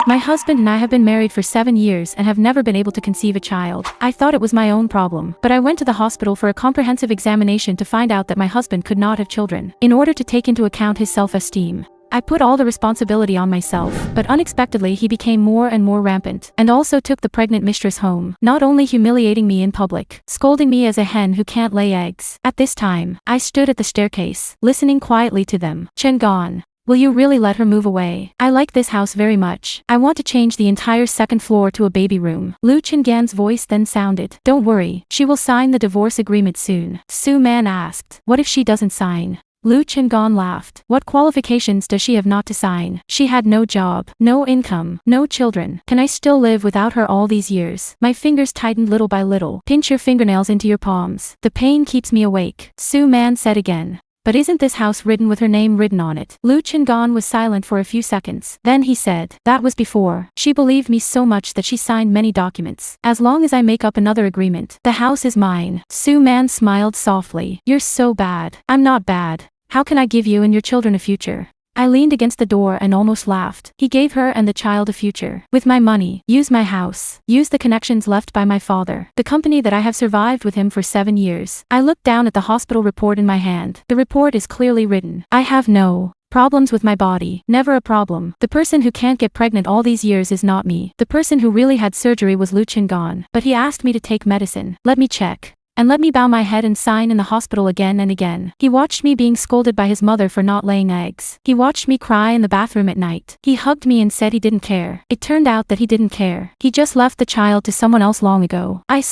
My husband and I have been married for 7 years and have never been able to conceive a child. I thought it was my own problem, but I went to the hospital for a comprehensive examination to find out that my husband could not have children. In order to take into account his self-esteem, I put all the responsibility on myself, but unexpectedly he became more and more rampant, and also took the pregnant mistress home, not only humiliating me in public, scolding me as a hen who can't lay eggs. At this time, I stood at the staircase, listening quietly to them. Chen-gon, will you really let her move away? I like this house very much. I want to change the entire second floor to a baby room. Lu Chen-gan's voice then sounded. Don't worry, she will sign the divorce agreement soon. Su-man asked. What if she doesn't sign? Lu Chen-gan laughed. What qualifications does she have not to sign? She had no job, no income, no children. Can I still live without her all these years? My fingers tightened little by little. Pinch your fingernails into your palms. The pain keeps me awake. Su-man said again. But isn't this house written with her name written on it? Lu Chen-gan was silent for a few seconds. Then he said, that was before. She believed me so much that she signed many documents. As long as I make up another agreement, the house is mine. Su-man smiled softly. You're so bad. I'm not bad. How can I give you and your children a future? I leaned against the door and almost laughed. He gave her and the child a future. With my money, use my house, use the connections left by my father, the company that I have survived with him for 7 years. I looked down at the hospital report in my hand. The report is clearly written. I have no problems with my body. Never a problem. The person who can't get pregnant all these years is not me. The person who really had surgery was Lu Chen-gan. But he asked me to take medicine. Let me check. And let me bow my head and sign in the hospital again and again. He watched me being scolded by his mother for not laying eggs. He watched me cry in the bathroom at night. He hugged me and said he didn't care. It turned out that he didn't care. He just left the child to someone else long ago. I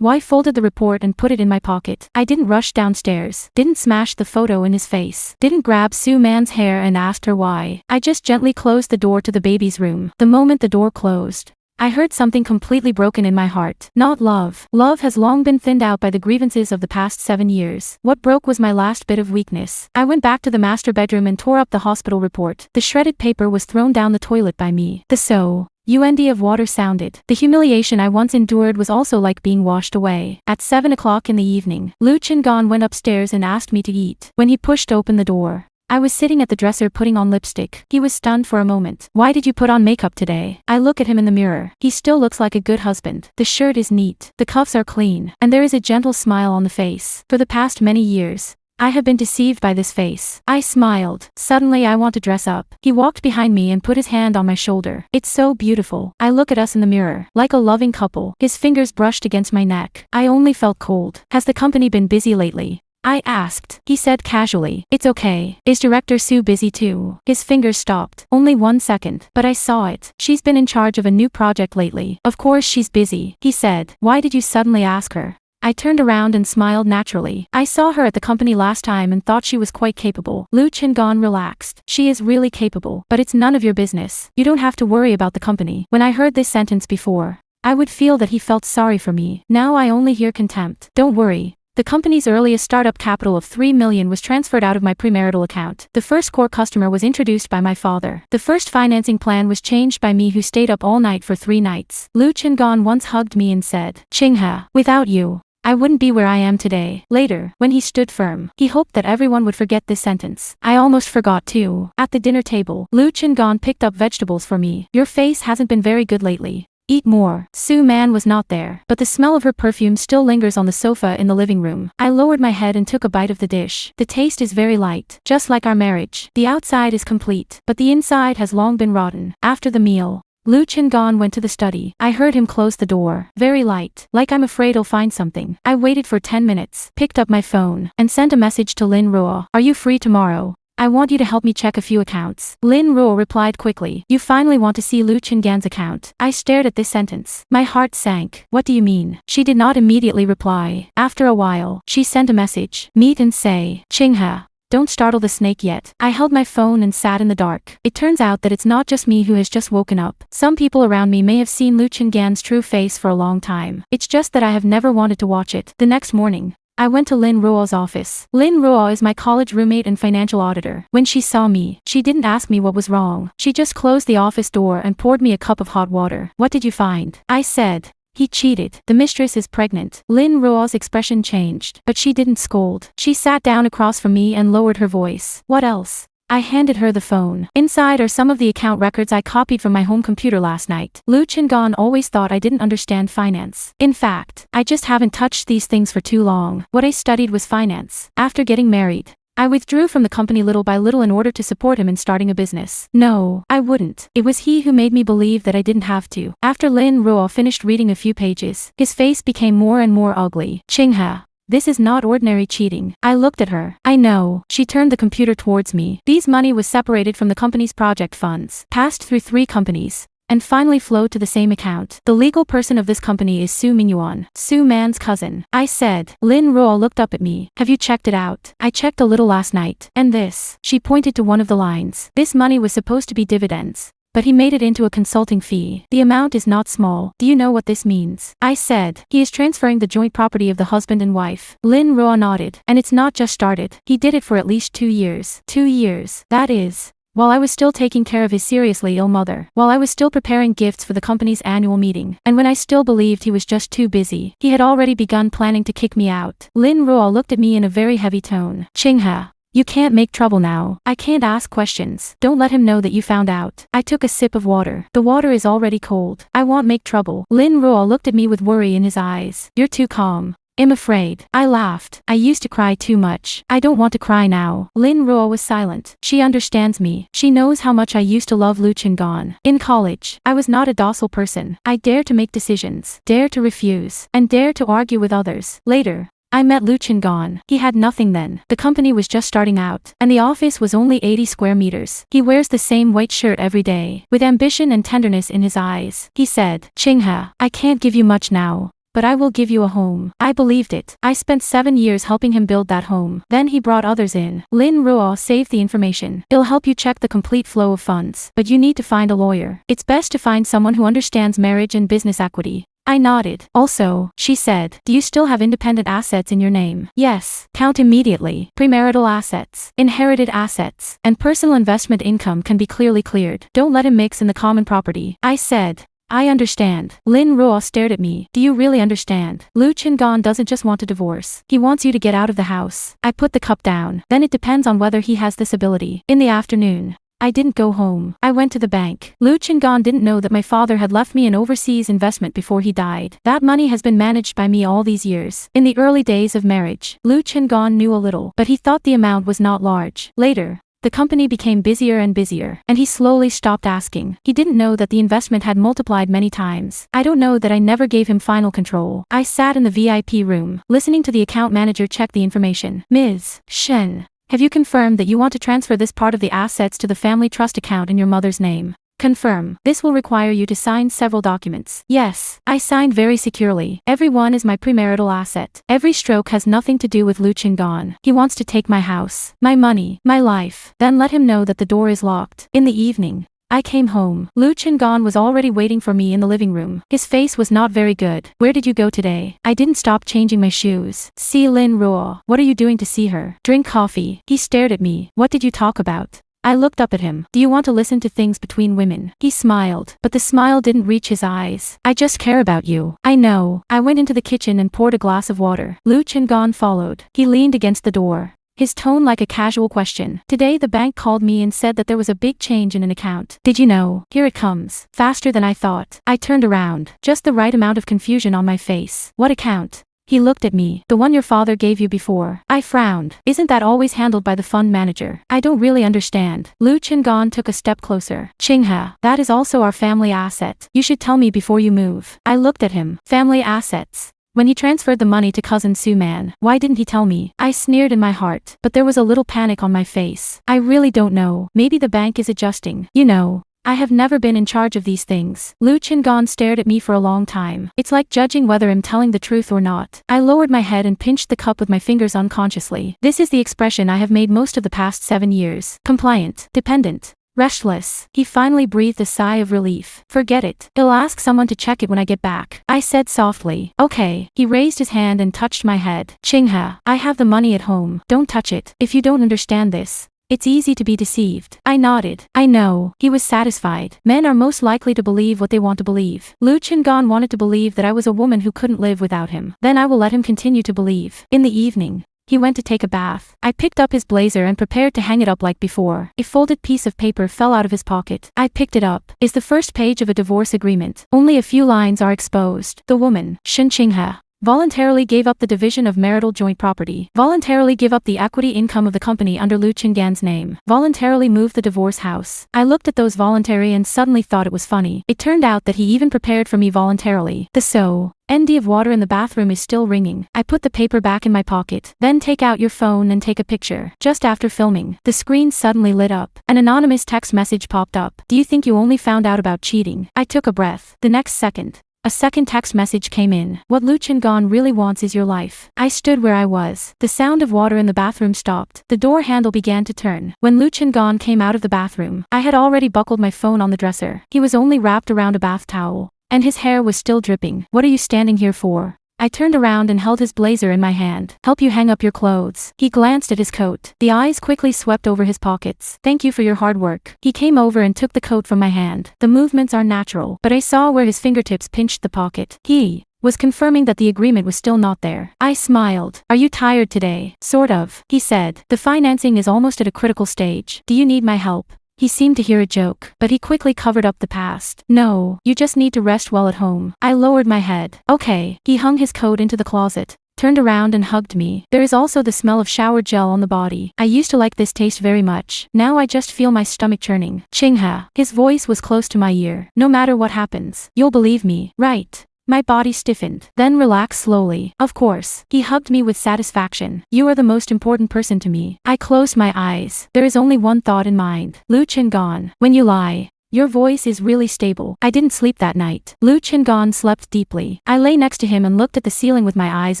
folded the report and put it in my pocket. I didn't rush downstairs, didn't smash the photo in his face, didn't grab Su-man's hair and asked her why. I just gently closed the door to the baby's room. The moment the door closed, I heard something completely broken in my heart. Not love. Love has long been thinned out by the grievances of the past 7 years. What broke was my last bit of weakness. I went back to the master bedroom and tore up the hospital report. The shredded paper was thrown down the toilet by me. The sound of water sounded. The humiliation I once endured was also like being washed away. At 7 o'clock in the evening, Lu Chen-gan went upstairs and asked me to eat. When he pushed open the door, I was sitting at the dresser putting on lipstick. He was stunned for a moment. Why did you put on makeup today? I look at him in the mirror. He still looks like a good husband. The shirt is neat. The cuffs are clean. And there is a gentle smile on the face. For the past many years, I have been deceived by this face. I smiled. Suddenly I want to dress up. He walked behind me and put his hand on my shoulder. It's so beautiful. I look at us in the mirror, like a loving couple. His fingers brushed against my neck. I only felt cold. Has the company been busy lately? I asked. He said casually, it's okay. Is Director Su busy too? His fingers stopped. Only 1 second. But I saw it. She's been in charge of a new project lately. Of course she's busy. He said. Why did you suddenly ask her? I turned around and smiled naturally. I saw her at the company last time and thought she was quite capable. Lu Chen-gan relaxed. She is really capable. But it's none of your business. You don't have to worry about the company. When I heard this sentence before, I would feel that he felt sorry for me. Now I only hear contempt. Don't worry. The company's earliest startup capital of 3 million was transferred out of my premarital account. The first core customer was introduced by my father. The first financing plan was changed by me who stayed up all night for 3 nights. Lu Chen-gan once hugged me and said, Ching-ha, without you, I wouldn't be where I am today. Later, when he stood firm, he hoped that everyone would forget this sentence. I almost forgot too. At the dinner table, Lu Chen-gan picked up vegetables for me. Your face hasn't been very good lately. Eat more. Su-man was not there, but the smell of her perfume still lingers on the sofa in the living room. I lowered my head and took a bite of the dish. The taste is very light, just like our marriage. The outside is complete, but the inside has long been rotten. After the meal, Lu Chen-gan went to the study. I heard him close the door. Very light, like I'm afraid he'll find something. I waited for 10 minutes, picked up my phone, and sent a message to Lin Ruo. Are you free tomorrow? I want you to help me check a few accounts. Lin Ruo replied quickly. You finally want to see Lu Chen-gan's account. I stared at this sentence. My heart sank. What do you mean? She did not immediately reply. After a while, she sent a message. Meet and say, Ching-ha, don't startle the snake yet. I held my phone and sat in the dark. It turns out that it's not just me who has just woken up. Some people around me may have seen Lu Chen-gan's true face for a long time. It's just that I have never wanted to watch it. The next morning, I went to Lin Ruo's office. Lin Ruo is my college roommate and financial auditor. When she saw me, she didn't ask me what was wrong. She just closed the office door and poured me a cup of hot water. What did you find? I said. He cheated. The mistress is pregnant. Lin Ruo's expression changed, but she didn't scold. She sat down across from me and lowered her voice. What else? I handed her the phone. Inside are some of the account records I copied from my home computer last night. Lu Chengan always thought I didn't understand finance. In fact, I just haven't touched these things for too long. What I studied was finance. After getting married, I withdrew from the company little by little in order to support him in starting a business. No, I wouldn't. It was he who made me believe that I didn't have to. After Lin Ruo finished reading a few pages, his face became more and more ugly. Qinghe. This is not ordinary cheating. I looked at her. I know. She turned the computer towards me. These money was separated from the company's project funds, passed through 3 companies, and finally flowed to the same account. The legal person of this company is Su Mingyuan, Su Man's cousin. I said. Lin Ruo looked up at me. Have you checked it out? I checked a little last night. And this. She pointed to one of the lines. This money was supposed to be dividends, but he made it into a consulting fee. The amount is not small. Do you know what this means? I said. He is transferring the joint property of the husband and wife. Lin Ruo nodded. And it's not just started. He did it for at least 2 years. 2 years. That is, while I was still taking care of his seriously ill mother, while I was still preparing gifts for the company's annual meeting, and when I still believed he was just too busy, he had already begun planning to kick me out. Lin Ruo looked at me in a very heavy tone. Qinghe. You can't make trouble now. I can't ask questions. Don't let him know that you found out. I took a sip of water. The water is already cold. I won't make trouble. Lin Ruo looked at me with worry in his eyes. You're too calm. I'm afraid. I laughed. I used to cry too much. I don't want to cry now. Lin Ruo was silent. She understands me. She knows how much I used to love Lu Chengan. In college, I was not a docile person. I dared to make decisions, dared to refuse, and dared to argue with others. Later, I met Lu Chengan. He had nothing then. The company was just starting out, and the office was only 80 square meters. He wears the same white shirt every day, with ambition and tenderness in his eyes. He said, Qinghe, I can't give you much now, but I will give you a home. I believed it. I spent 7 years helping him build that home. Then he brought others in. Lin Ruo saved the information. He'll help you check the complete flow of funds, but you need to find a lawyer. It's best to find someone who understands marriage and business equity. I nodded. Also, she said, do you still have independent assets in your name? Yes. Count immediately. Premarital assets, inherited assets, and personal investment income can be clearly cleared. Don't let him mix in the common property. I said. I understand. Lin Ruo stared at me. Do you really understand? Lu Chengan doesn't just want a divorce. He wants you to get out of the house. I put the cup down. Then it depends on whether he has this ability. In the afternoon, I didn't go home. I went to the bank. Lu Chengan didn't know that my father had left me an overseas investment before he died. That money has been managed by me all these years. In the early days of marriage, Lu Chengan knew a little, but he thought the amount was not large. Later, the company became busier and busier, and he slowly stopped asking. He didn't know that the investment had multiplied many times. I don't know that I never gave him final control. I sat in the VIP room, listening to the account manager check the information. Ms. Shen, have you confirmed that you want to transfer this part of the assets to the family trust account in your mother's name? Confirm. This will require you to sign several documents. Yes. I signed very securely. Every one is my premarital asset. Every stroke has nothing to do with Lu Chengan. He wants to take my house, my money, my life. Then let him know that the door is locked. In the evening, I came home. Lu Chengan was already waiting for me in the living room. His face was not very good. Where did you go today? I didn't stop changing my shoes. See Lin Ruo. What are you doing to see her? Drink coffee. He stared at me. What did you talk about? I looked up at him. Do you want to listen to things between women? He smiled, but the smile didn't reach his eyes. I just care about you. I know. I went into the kitchen and poured a glass of water. Lu Chengan followed. He leaned against the door, his tone like a casual question. Today the bank called me and said that there was a big change in an account. Did you know? Here it comes. Faster than I thought. I turned around. Just the right amount of confusion on my face. What account? He looked at me. The one your father gave you before. I frowned. Isn't that always handled by the fund manager? I don't really understand. Lu Chengan took a step closer. Qinghe, that is also our family asset. You should tell me before you move. I looked at him. Family assets. When he transferred the money to cousin Su Man, why didn't he tell me? I sneered in my heart, but there was a little panic on my face. I really don't know. Maybe the bank is adjusting. You know, I have never been in charge of these things. Lu Chengan stared at me for a long time. It's like judging whether I'm telling the truth or not. I lowered my head and pinched the cup with my fingers unconsciously. This is the expression I have made most of the past 7 years. Compliant. Dependent. Restless. He finally breathed a sigh of relief. Forget it. I'll ask someone to check it when I get back. I said softly. Okay. He raised his hand and touched my head. Qinghe, I have the money at home. Don't touch it. If you don't understand this, it's easy to be deceived. I nodded. I know. He was satisfied. Men are most likely to believe what they want to believe. Lu Chengan wanted to believe that I was a woman who couldn't live without him. Then I will let him continue to believe. In the evening, He went to take a bath. I picked up his blazer and prepared to hang it up like before. A folded piece of paper fell out of his pocket. I picked it up. Is the first page of a divorce agreement. Only a few lines are exposed. The woman, Shin Ching-ha, voluntarily gave up the division of marital joint property, voluntarily give up the equity income of the company under Lu Chingan's name, voluntarily moved the divorce house. I looked at those voluntary and suddenly thought it was funny. It turned out that he even prepared for me voluntarily. The ND of water in the bathroom is still ringing. I put the paper back in my pocket. Then take out your phone and take a picture. Just after filming, the screen suddenly lit up. An anonymous text message popped up. Do you think you only found out about cheating? I took a breath. The next second, a second text message came in. What Lu Chingan really wants is your life. I stood where I was. The sound of water in the bathroom stopped. The door handle began to turn. When Lu Chingan came out of the bathroom, I had already buckled my phone on the dresser. He was only wrapped around a bath towel, and his hair was still dripping. What are you standing here for? I turned around and held his blazer in my hand. Help you hang up your clothes. He glanced at his coat. The eyes quickly swept over his pockets. Thank you for your hard work. He came over and took the coat from my hand. The movements are natural, but I saw where his fingertips pinched the pocket. He was confirming that the agreement was still not there. I smiled. Are you tired today? Sort of, he said. The financing is almost at a critical stage. Do you need my help? He seemed to hear a joke, but he quickly covered up the past. No, you just need to rest well at home. I lowered my head. Okay. He hung his coat into the closet, turned around and hugged me. There is also the smell of shower gel on the body. I used to like this taste very much. Now I just feel my stomach churning. Ching-ha. His voice was close to my ear. No matter what happens, you'll believe me, right? My body stiffened, then relaxed slowly. Of course. He hugged me with satisfaction. You are the most important person to me. I closed my eyes. There is only one thought in mind. Lu Chingan. When you lie, your voice is really stable. I didn't sleep that night. Lu Chingan slept deeply. I lay next to him and looked at the ceiling with my eyes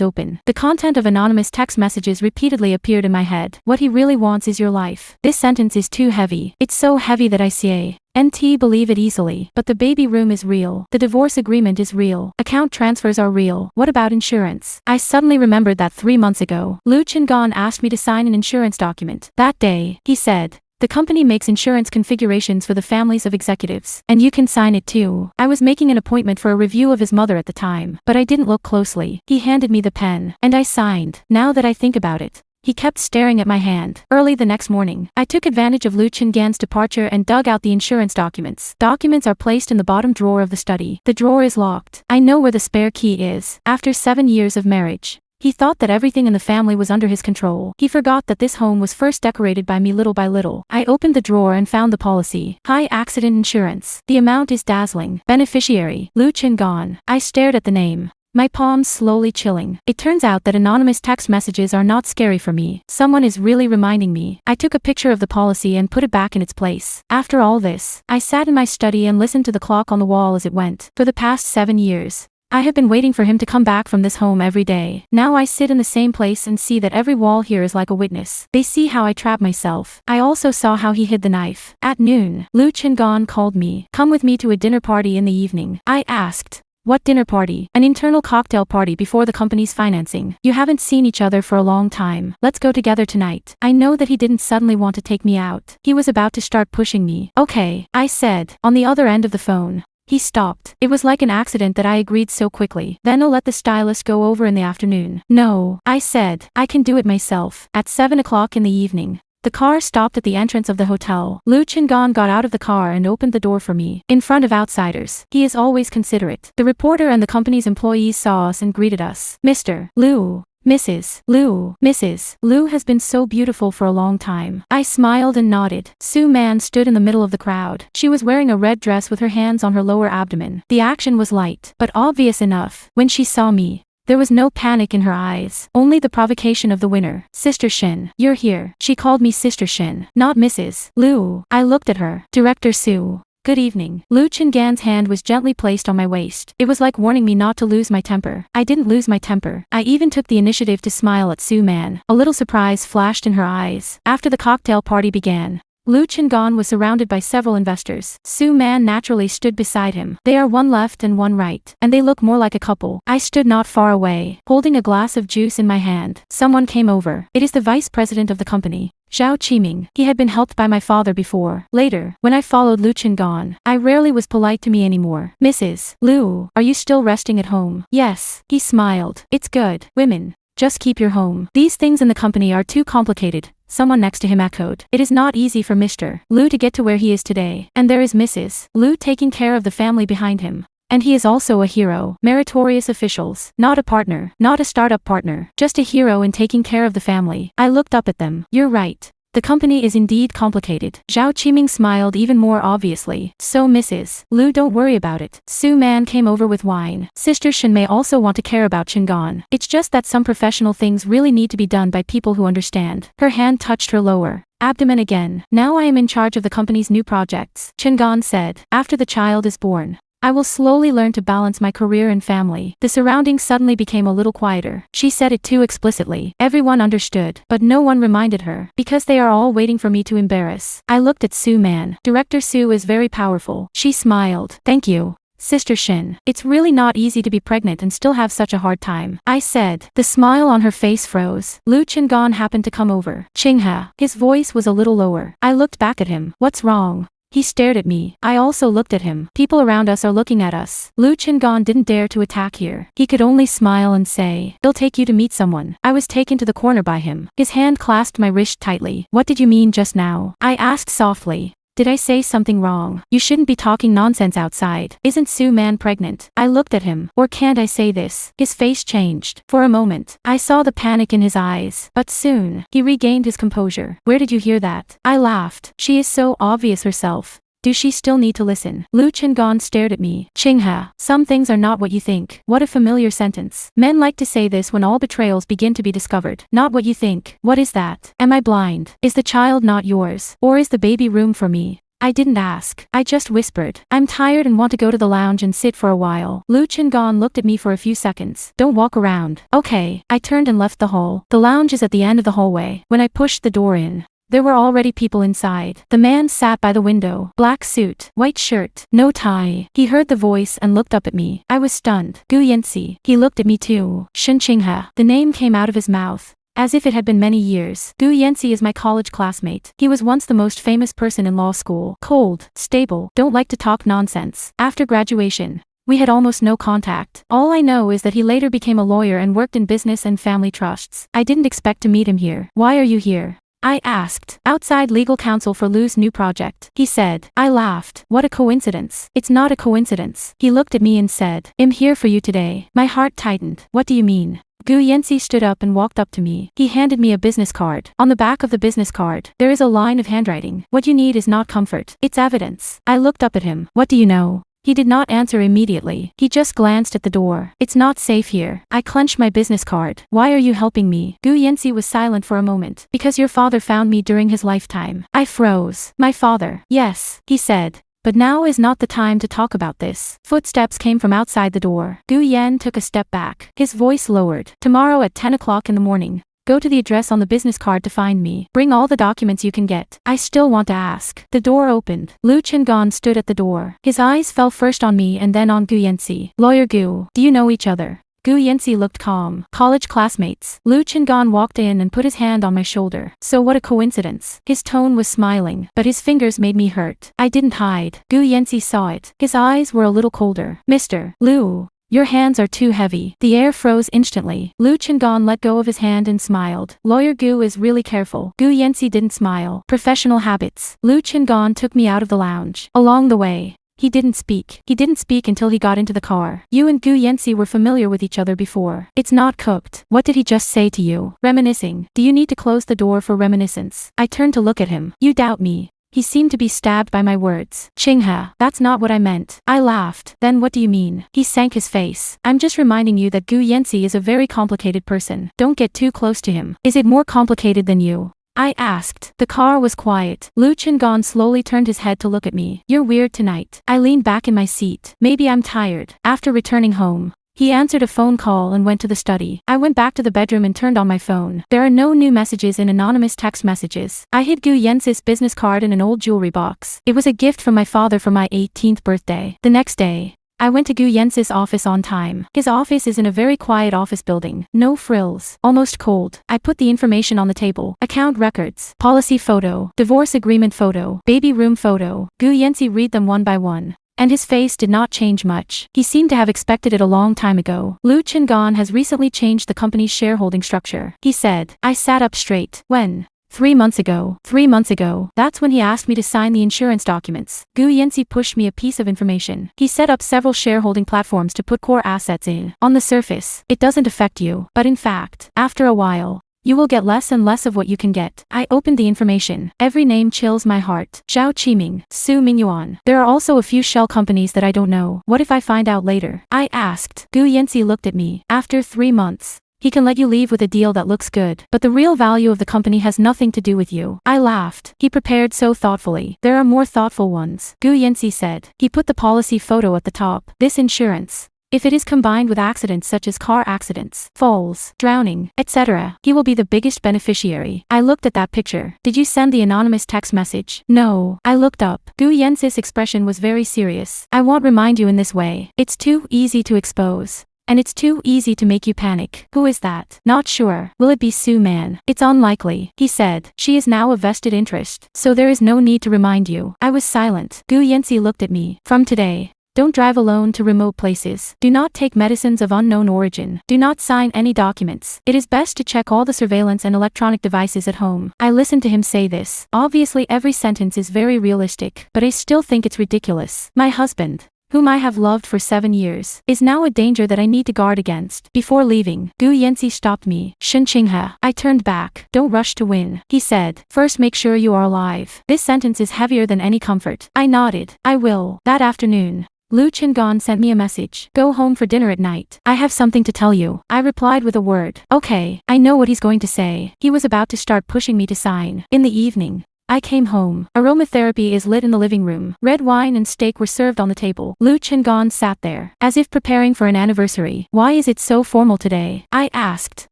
open. The content of anonymous text messages repeatedly appeared in my head. What he really wants is your life. This sentence is too heavy. It's so heavy that I say NT believe it easily. But the baby room is real. The divorce agreement is real. Account transfers are real. What about insurance? I suddenly remembered that 3 months ago, Lu Chingan asked me to sign an insurance document. That day, he said, the company makes insurance configurations for the families of executives, and you can sign it too. I was making an appointment for a review of his mother at the time, but I didn't look closely. He handed me the pen, and I signed. Now that I think about it, he kept staring at my hand. Early the next morning, I took advantage of Lu Chingan's departure and dug out the insurance documents. Documents are placed in the bottom drawer of the study. The drawer is locked. I know where the spare key is. After 7 years of marriage, he thought that everything in the family was under his control. He forgot that this home was first decorated by me little by little. I opened the drawer and found the policy. High accident insurance. The amount is dazzling. Beneficiary, Lu Chingan. I stared at the name, my palms slowly chilling. It turns out that anonymous text messages are not scary for me. Someone is really reminding me. I took a picture of the policy and put it back in its place. After all this, I sat in my study and listened to the clock on the wall as it went. For the past 7 years, I have been waiting for him to come back from this home every day. Now I sit in the same place and see that every wall here is like a witness. They see how I trap myself. I also saw how he hid the knife. At noon, Lu Chingan called me. Come with me to a dinner party in the evening. I asked, what dinner party? An internal cocktail party before the company's financing. You haven't seen each other for a long time. Let's go together tonight. I know that he didn't suddenly want to take me out. He was about to start pushing me. Okay, I said. On the other end of the phone, he stopped. It was like an accident that I agreed so quickly. Then I'll let the stylist go over in the afternoon. No, I said. I can do it myself. At 7 o'clock in the evening, the car stopped at the entrance of the hotel. Lu Chingan got out of the car and opened the door for me. In front of outsiders, he is always considerate. The reporter and the company's employees saw us and greeted us. Mr. Lu. Mrs. Lu. Mrs. Lu has been so beautiful for a long time. I smiled and nodded. Su Man stood in the middle of the crowd. She was wearing a red dress with her hands on her lower abdomen. The action was light, but obvious enough. When she saw me, there was no panic in her eyes, only the provocation of the winner. Sister Shin, you're here. She called me Sister Shin, not Mrs. Lu. I looked at her. Director Su. Good evening. Lu Chingan's hand was gently placed on my waist. It was like warning me not to lose my temper. I didn't lose my temper. I even took the initiative to smile at Su Man. A little surprise flashed in her eyes. After the cocktail party began, Lu Chingan was surrounded by several investors. Su Man naturally stood beside him. They are one left and one right, and they look more like a couple. I stood not far away, holding a glass of juice in my hand. Someone came over. It is the vice president of the company, Zhao Qiming. He had been helped by my father before. Later, when I followed Lu Chingan, I rarely was polite to me anymore. Mrs. Lu, are you still resting at home? Yes. He smiled. It's good. Women Just keep your home. These things in the company are too complicated. Someone next to him echoed. It is not easy for Mr. Liu to get to where he is today. And there is Mrs. Liu taking care of the family behind him. And he is also a hero. Meritorious officials. Not a partner. Not a startup partner. Just a hero in taking care of the family. I looked up at them. You're right. The company is indeed complicated. Zhao Qiming smiled even more obviously. So Mrs. Liu, don't worry about it. Su Man came over with wine. Sister Shen may also want to care about Chingon. It's just that some professional things really need to be done by people who understand. Her hand touched her lower abdomen again. Now I am in charge of the company's new projects, Chingon said. After the child is born, I will slowly learn to balance my career and family. The surroundings suddenly became a little quieter. She said it too explicitly. Everyone understood, but no one reminded her, because they are all waiting for me to embarrass. I looked at Su Man. Director Su is very powerful. She smiled. Thank you, Sister Shin. It's really not easy to be pregnant and still have such a hard time, I said. The smile on her face froze. Lu Chingon happened to come over. Qinghe. His voice was a little lower. I looked back at him. What's wrong? He stared at me. I also looked at him. People around us are looking at us. Lu Chingon didn't dare to attack here. He could only smile and say, "He'll take you to meet someone." I was taken to the corner by him. His hand clasped my wrist tightly. What did you mean just now? I asked softly. Did I say something wrong? You shouldn't be talking nonsense outside. Isn't Su Man pregnant? I looked at him. Or can't I say this? His face changed. For a moment, I saw the panic in his eyes. But soon, he regained his composure. Where did you hear that? I laughed. She is so obvious herself. Does she still need to listen? Lu Chingon stared at me. Qinghe, some things are not what you think. What a familiar sentence. Men like to say this when all betrayals begin to be discovered. Not what you think. What is that? Am I blind? Is the child not yours? Or is the baby room for me? I didn't ask. I just whispered. I'm tired and want to go to the lounge and sit for a while. Lu Chingon looked at me for a few seconds. Don't walk around. Okay. I turned and left the hall. The lounge is at the end of the hallway. When I pushed the door in, there were already people inside. The man sat by the window. Black suit, white shirt, no tie. He heard the voice and looked up at me. I was stunned. Gu Yanxi. He looked at me too. Shen Qinghe. The name came out of his mouth, as if it had been many years. Gu Yanxi is my college classmate. He was once the most famous person in law school. Cold, stable, don't like to talk nonsense. After graduation, we had almost no contact. All I know is that he later became a lawyer and worked in business and family trusts. I didn't expect to meet him here. Why are you here? I asked. Outside legal counsel for Lu's new project. He said. I laughed. What a coincidence. It's not a coincidence. He looked at me and said, I'm here for you today. My heart tightened. What do you mean? Gu Yanxi stood up and walked up to me. He handed me a business card. On the back of the business card, there is a line of handwriting. What you need is not comfort. It's evidence. I looked up at him. What do you know? He did not answer immediately. He just glanced at the door. It's not safe here. I clenched my business card. Why are you helping me? Gu Yanxi was silent for a moment. Because your father found me during his lifetime. I froze. My father. Yes, he said. But now is not the time to talk about this. Footsteps came from outside the door. Gu Yan took a step back. His voice lowered. Tomorrow at 10 o'clock in the morning. Go to the address on the business card to find me. Bring all the documents you can get. I still want to ask. The door opened. Lu Chingon stood at the door. His eyes fell first on me and then on Gu Yanxi. Lawyer Gu, do you know each other? Gu Yanxi looked calm. College classmates. Lu Chingon walked in and put his hand on my shoulder. So what a coincidence. His tone was smiling, but his fingers made me hurt. I didn't hide. Gu Yanxi saw it. His eyes were a little colder. Mr. Lu. Your hands are too heavy. The air froze instantly. Lu Chingon let go of his hand and smiled. Lawyer Gu is really careful. Gu Yanxi didn't smile. Professional habits. Lu Chingon took me out of the lounge. Along the way, he didn't speak. He didn't speak until he got into the car. You and Gu Yanxi were familiar with each other before. It's not cooked. What did he just say to you? Reminiscing. Do you need to close the door for reminiscence? I turned to look at him. You doubt me. He seemed to be stabbed by my words. Qinghe, that's not what I meant. I laughed. Then what do you mean? He sank his face. I'm just reminding you that Gu Yanxi is a very complicated person. Don't get too close to him. Is it more complicated than you? I asked. The car was quiet. Lu Chingon slowly turned his head to look at me. You're weird tonight. I leaned back in my seat. Maybe I'm tired. After returning home, he answered a phone call and went to the study. I went back to the bedroom and turned on my phone. There are no new messages in anonymous text messages. I hid Gu Yanxi's business card in an old jewelry box. It was a gift from my father for my 18th birthday. The next day, I went to Gu Yanxi's office on time. His office is in a very quiet office building. No frills. Almost cold. I put the information on the table. Account records. Policy photo. Divorce agreement photo. Baby room photo. Gu Yanxi read them one by one. and his face did not change much. He seemed to have expected it a long time ago. Lu Chengan has recently changed the company's shareholding structure, he said. I sat up straight. When? 3 months ago. 3 months ago. That's when he asked me to sign the insurance documents. Gu Yanxi pushed me a piece of information. He set up several shareholding platforms to put core assets in. On the surface, it doesn't affect you, but in fact, after a while, you will get less and less of what you can get. I opened the information. Every name chills my heart. Zhao Qiming, Su Mingyuan. There are also a few shell companies that I don't know. What if I find out later? I asked. Gu Yanxi looked at me. After 3 months, he can let you leave with a deal that looks good, but the real value of the company has nothing to do with you. I laughed. He prepared so thoughtfully. There are more thoughtful ones, Gu Yanxi said. He put the policy photo at the top. This insurance, if it is combined with accidents such as car accidents, falls, drowning, etc., he will be the biggest beneficiary. I looked at that picture. Did you send the anonymous text message? No. I looked up. Gu Yanxi's expression was very serious. I won't remind you in this way. It's too easy to expose. And it's too easy to make you panic. Who is that? Not sure. Will it be Su Man? It's unlikely, he said. She is now a vested interest, so there is no need to remind you. I was silent. Gu Yanxi looked at me. From today, don't drive alone to remote places. Do not take medicines of unknown origin. Do not sign any documents. It is best to check all the surveillance and electronic devices at home. I listened to him say this. Obviously every sentence is very realistic, but I still think it's ridiculous. My husband, whom I have loved for 7 years, is now a danger that I need to guard against. Before leaving, Gu Yanxi stopped me. Shen Qinghe. I turned back. Don't rush to win, he said. First make sure you are alive. This sentence is heavier than any comfort. I nodded. I will. That afternoon, Lu Chengan sent me a message. Go home for dinner at night. I have something to tell you. I replied with a word. Okay. I know what he's going to say. He was about to start pushing me to sign. In the evening, I came home. Aromatherapy is lit in the living room. Red wine and steak were served on the table. Lu Chengan sat there, as if preparing for an anniversary. Why is it so formal today? I asked.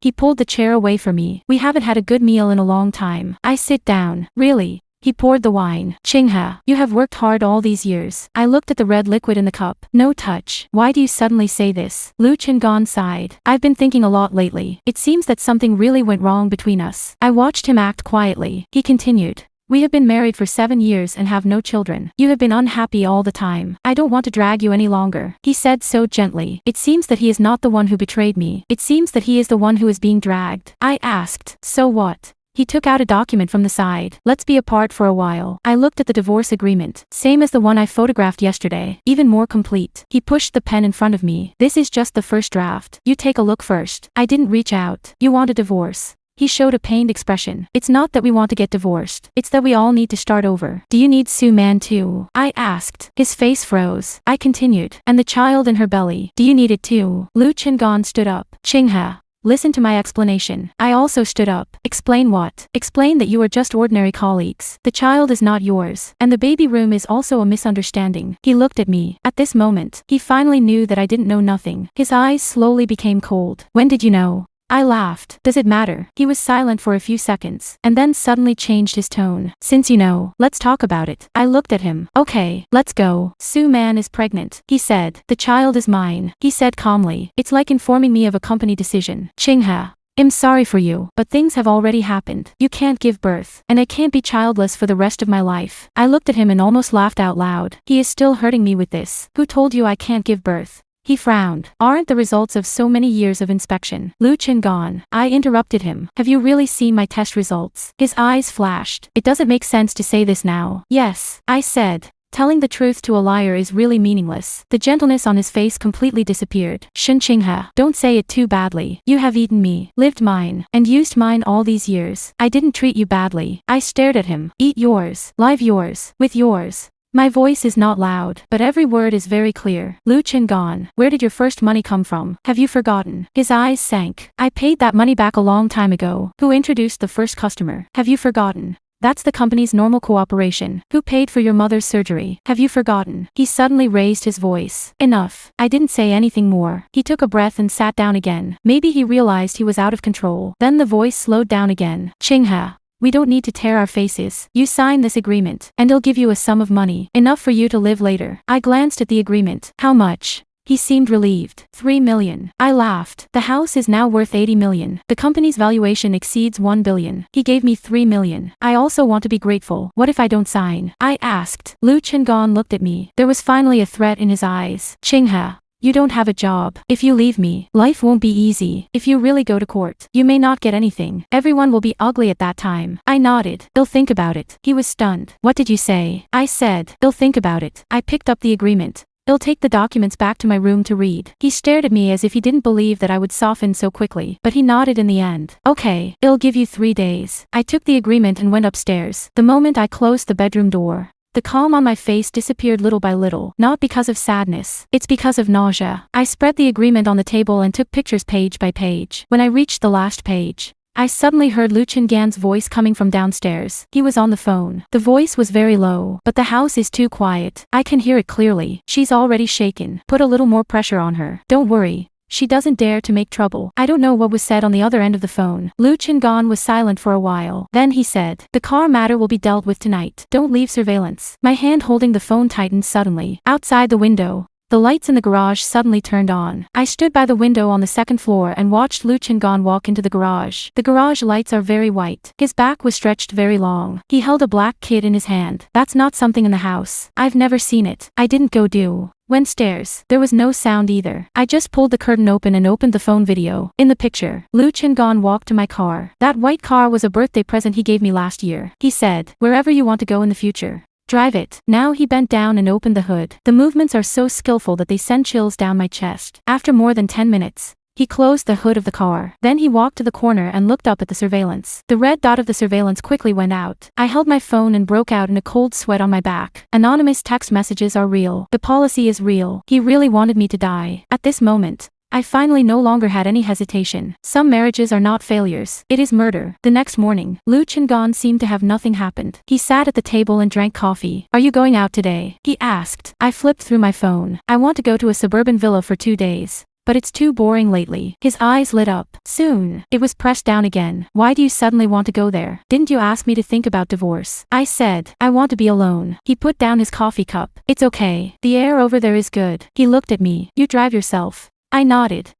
He pulled the chair away from me. We haven't had a good meal in a long time. I sit down. Really? He poured the wine. Qinghe, you have worked hard all these years. I looked at the red liquid in the cup. No touch. Why do you suddenly say this? Lu Chengan sighed. I've been thinking a lot lately. It seems that something really went wrong between us. I watched him act quietly. He continued. We have been married for 7 years and have no children. You have been unhappy all the time. I don't want to drag you any longer. He said so gently. It seems that he is not the one who betrayed me. It seems that he is the one who is being dragged. I asked. So what? He took out a document from the side. Let's be apart for a while. I looked at the divorce agreement. Same as the one I photographed yesterday. Even more complete. He pushed the pen in front of me. This is just the first draft. You take a look first. I didn't reach out. You want a divorce? He showed a pained expression. It's not that we want to get divorced. It's that we all need to start over. Do you need Su Man too? I asked. His face froze. I continued. And the child in her belly. Do you need it too? Lu Chengan stood up. Qinghe, listen to my explanation. I also stood up. Explain what? Explain that you are just ordinary colleagues. The child is not yours. And the baby room is also a misunderstanding. He looked at me. At this moment, he finally knew that I didn't know nothing. His eyes slowly became cold. When did you know? I laughed. Does it matter? He was silent for a few seconds, and then suddenly changed his tone. Since you know, let's talk about it. I looked at him. Okay, let's go. Su Man is pregnant, he said. The child is mine, he said calmly. It's like informing me of a company decision. Qinghe, I'm sorry for you, but things have already happened. You can't give birth, and I can't be childless for the rest of my life. I looked at him and almost laughed out loud. He is still hurting me with this. Who told you I can't give birth? He frowned. Aren't the results of so many years of inspection? Lu Chengan. I interrupted him. Have you really seen my test results? His eyes flashed. It doesn't make sense to say this now. Yes, I said. Telling the truth to a liar is really meaningless. The gentleness on his face completely disappeared. Shen Qinghe, don't say it too badly. You have eaten me, lived mine, and used mine all these years. I didn't treat you badly. I stared at him. Eat yours, live yours, with yours. My voice is not loud, but every word is very clear. Lu Chengan, where did your first money come from? Have you forgotten? His eyes sank. I paid that money back a long time ago. Who introduced the first customer? Have you forgotten? That's the company's normal cooperation. Who paid for your mother's surgery? Have you forgotten? He suddenly raised his voice. Enough. I didn't say anything more. He took a breath and sat down again. Maybe he realized he was out of control. Then the voice slowed down again. Qinghe, we don't need to tear our faces. You sign this agreement, and I'll give you a sum of money, enough for you to live later. I glanced at the agreement. How much? He seemed relieved. 3 million. I laughed. The house is now worth 80 million. The company's valuation exceeds 1 billion. He gave me 3 million. I also want to be grateful. What if I don't sign? I asked. Lu Chengan looked at me. There was finally a threat in his eyes. Chinghe. You don't have a job. If you leave me, life won't be easy. If you really go to court, you may not get anything. Everyone will be ugly at that time. I nodded. They'll think about it. He was stunned. What did you say? I said, they'll think about it. I picked up the agreement. I'll take the documents back to my room to read. He stared at me as if he didn't believe that I would soften so quickly, but he nodded in the end. Okay, I'll give you 3 days. I took the agreement and went upstairs. The moment I closed the bedroom door, the calm on my face disappeared little by little, not because of sadness. It's because of nausea. I spread the agreement on the table and took pictures page by page. When I reached the last page, I suddenly heard Lu Chengan's voice coming from downstairs. He was on the phone. The voice was very low, but the house is too quiet. I can hear it clearly. She's already shaken. Put a little more pressure on her. Don't worry. She doesn't dare to make trouble. I don't know what was said on the other end of the phone. Lu Chengan was silent for a while. Then he said, the car matter will be dealt with tonight. Don't leave surveillance. My hand holding the phone tightened suddenly. Outside the window, the lights in the garage suddenly turned on. I stood by the window on the second floor and watched Lu Chengan walk into the garage. The garage lights are very white. His back was stretched very long. He held a black kid in his hand. That's not something in the house. I've never seen it. I didn't go do. Went stairs. There was no sound either. I just pulled the curtain open and opened the phone video. In the picture, Lu Chengan walked to my car. That white car was a birthday present he gave me last year. He said, wherever you want to go in the future, drive it. Now he bent down and opened the hood. The movements are so skillful that they send chills down my chest. After more than 10 minutes, he closed the hood of the car. Then he walked to the corner and looked up at the surveillance. The red dot of the surveillance quickly went out. I held my phone and broke out in a cold sweat on my back. Anonymous text messages are real. The policy is real. He really wanted me to die. At this moment, I finally no longer had any hesitation. Some marriages are not failures. It is murder. The next morning, Lu Chengan seemed to have nothing happened. He sat at the table and drank coffee. Are you going out today? He asked. I flipped through my phone. I want to go to a suburban villa for 2 days. But it's too boring lately. His eyes lit up. Soon. It was pressed down again. Why do you suddenly want to go there? Didn't you ask me to think about divorce? I said, I want to be alone. He put down his coffee cup. It's okay. The air over there is good. He looked at me. You drive yourself. I nodded.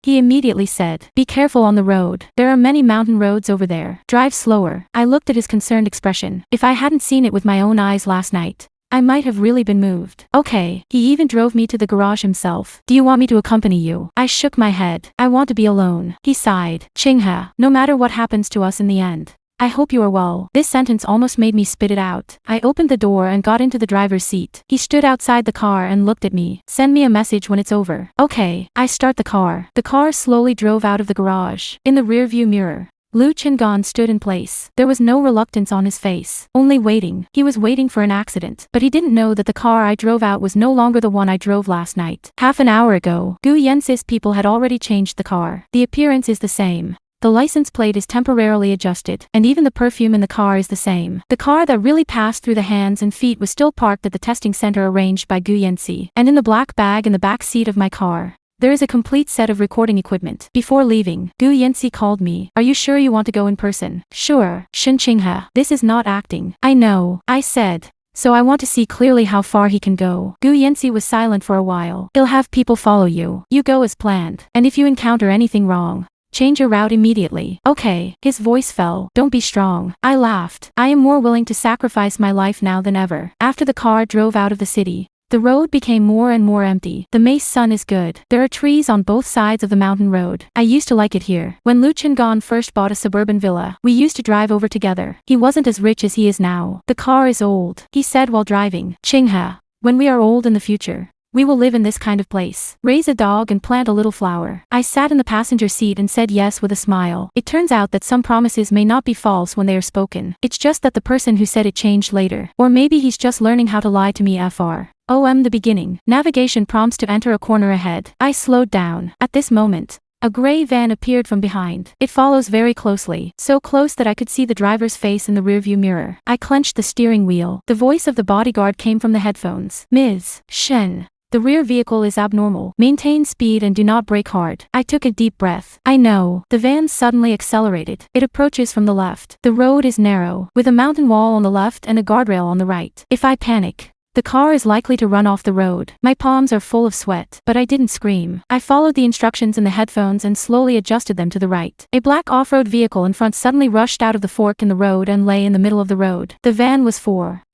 He immediately said, be careful on the road. There are many mountain roads over there. Drive slower. I looked at his concerned expression. If I hadn't seen it with my own eyes last night, I might have really been moved. Okay. He even drove me to the garage himself. Do you want me to accompany you? I shook my head. I want to be alone. He sighed. Chinghe, no matter what happens to us in the end, I hope you are well. This sentence almost made me spit it out. I opened the door and got into the driver's seat. He stood outside the car and looked at me. Send me a message when it's over. Okay. I start the car. The car slowly drove out of the garage. In the rearview mirror, Lu Chengan stood in place. There was no reluctance on his face. Only waiting. He was waiting for an accident. But he didn't know that the car I drove out was no longer the one I drove last night. Half an hour ago, Gu Yensis people had already changed the car. The appearance is the same. The license plate is temporarily adjusted, and even the perfume in the car is the same. The car that really passed through the hands and feet was still parked at the testing center arranged by Gu Yensi. And in the black bag in the back seat of my car, there is a complete set of recording equipment. Before leaving, Gu Yensi called me. Are you sure you want to go in person? Sure. Shen Chinghe. This is not acting. I know. I said. So I want to see clearly how far he can go. Gu Yensi was silent for a while. He'll have people follow you. You go as planned. And if you encounter anything wrong, change your route immediately. Okay. His voice fell. Don't be strong. I laughed. I am more willing to sacrifice my life now than ever. After the car drove out of the city, the road became more and more empty. The May sun is good. There are trees on both sides of the mountain road. I used to like it here. When Lu Chengan first bought a suburban villa, we used to drive over together. He wasn't as rich as he is now. The car is old, he said while driving. Chinghe, when we are old in the future, we will live in this kind of place. Raise a dog and plant a little flower. I sat in the passenger seat and said yes with a smile. It turns out that some promises may not be false when they are spoken. It's just that the person who said it changed later. Or maybe he's just learning how to lie to me. The beginning. Navigation prompts to enter a corner ahead. I slowed down. At this moment, a gray van appeared from behind. It follows very closely, so close that I could see the driver's face in the rearview mirror. I clenched the steering wheel. The voice of the bodyguard came from the headphones. Ms. Shen, the rear vehicle is abnormal. Maintain speed and do not brake hard. I took a deep breath. I know. The van suddenly accelerated. It approaches from the left. The road is narrow, with a mountain wall on the left and a guardrail on the right. If I panic, The car is likely to run off the road. My palms are full of sweat, but I didn't scream. I followed the instructions in the headphones and slowly adjusted them to the right. A black off-road vehicle in front suddenly rushed out of the fork in the road and lay in the middle of the road. The van was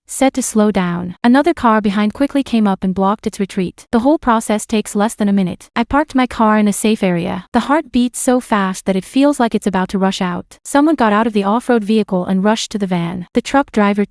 set to slow down. Another car behind quickly came up and blocked its retreat. The whole process takes less than a minute. I parked my car in a safe area. The heart beats so fast that it feels like it's about to rush out. Someone got out of the off-road vehicle and rushed to the van. The truck driver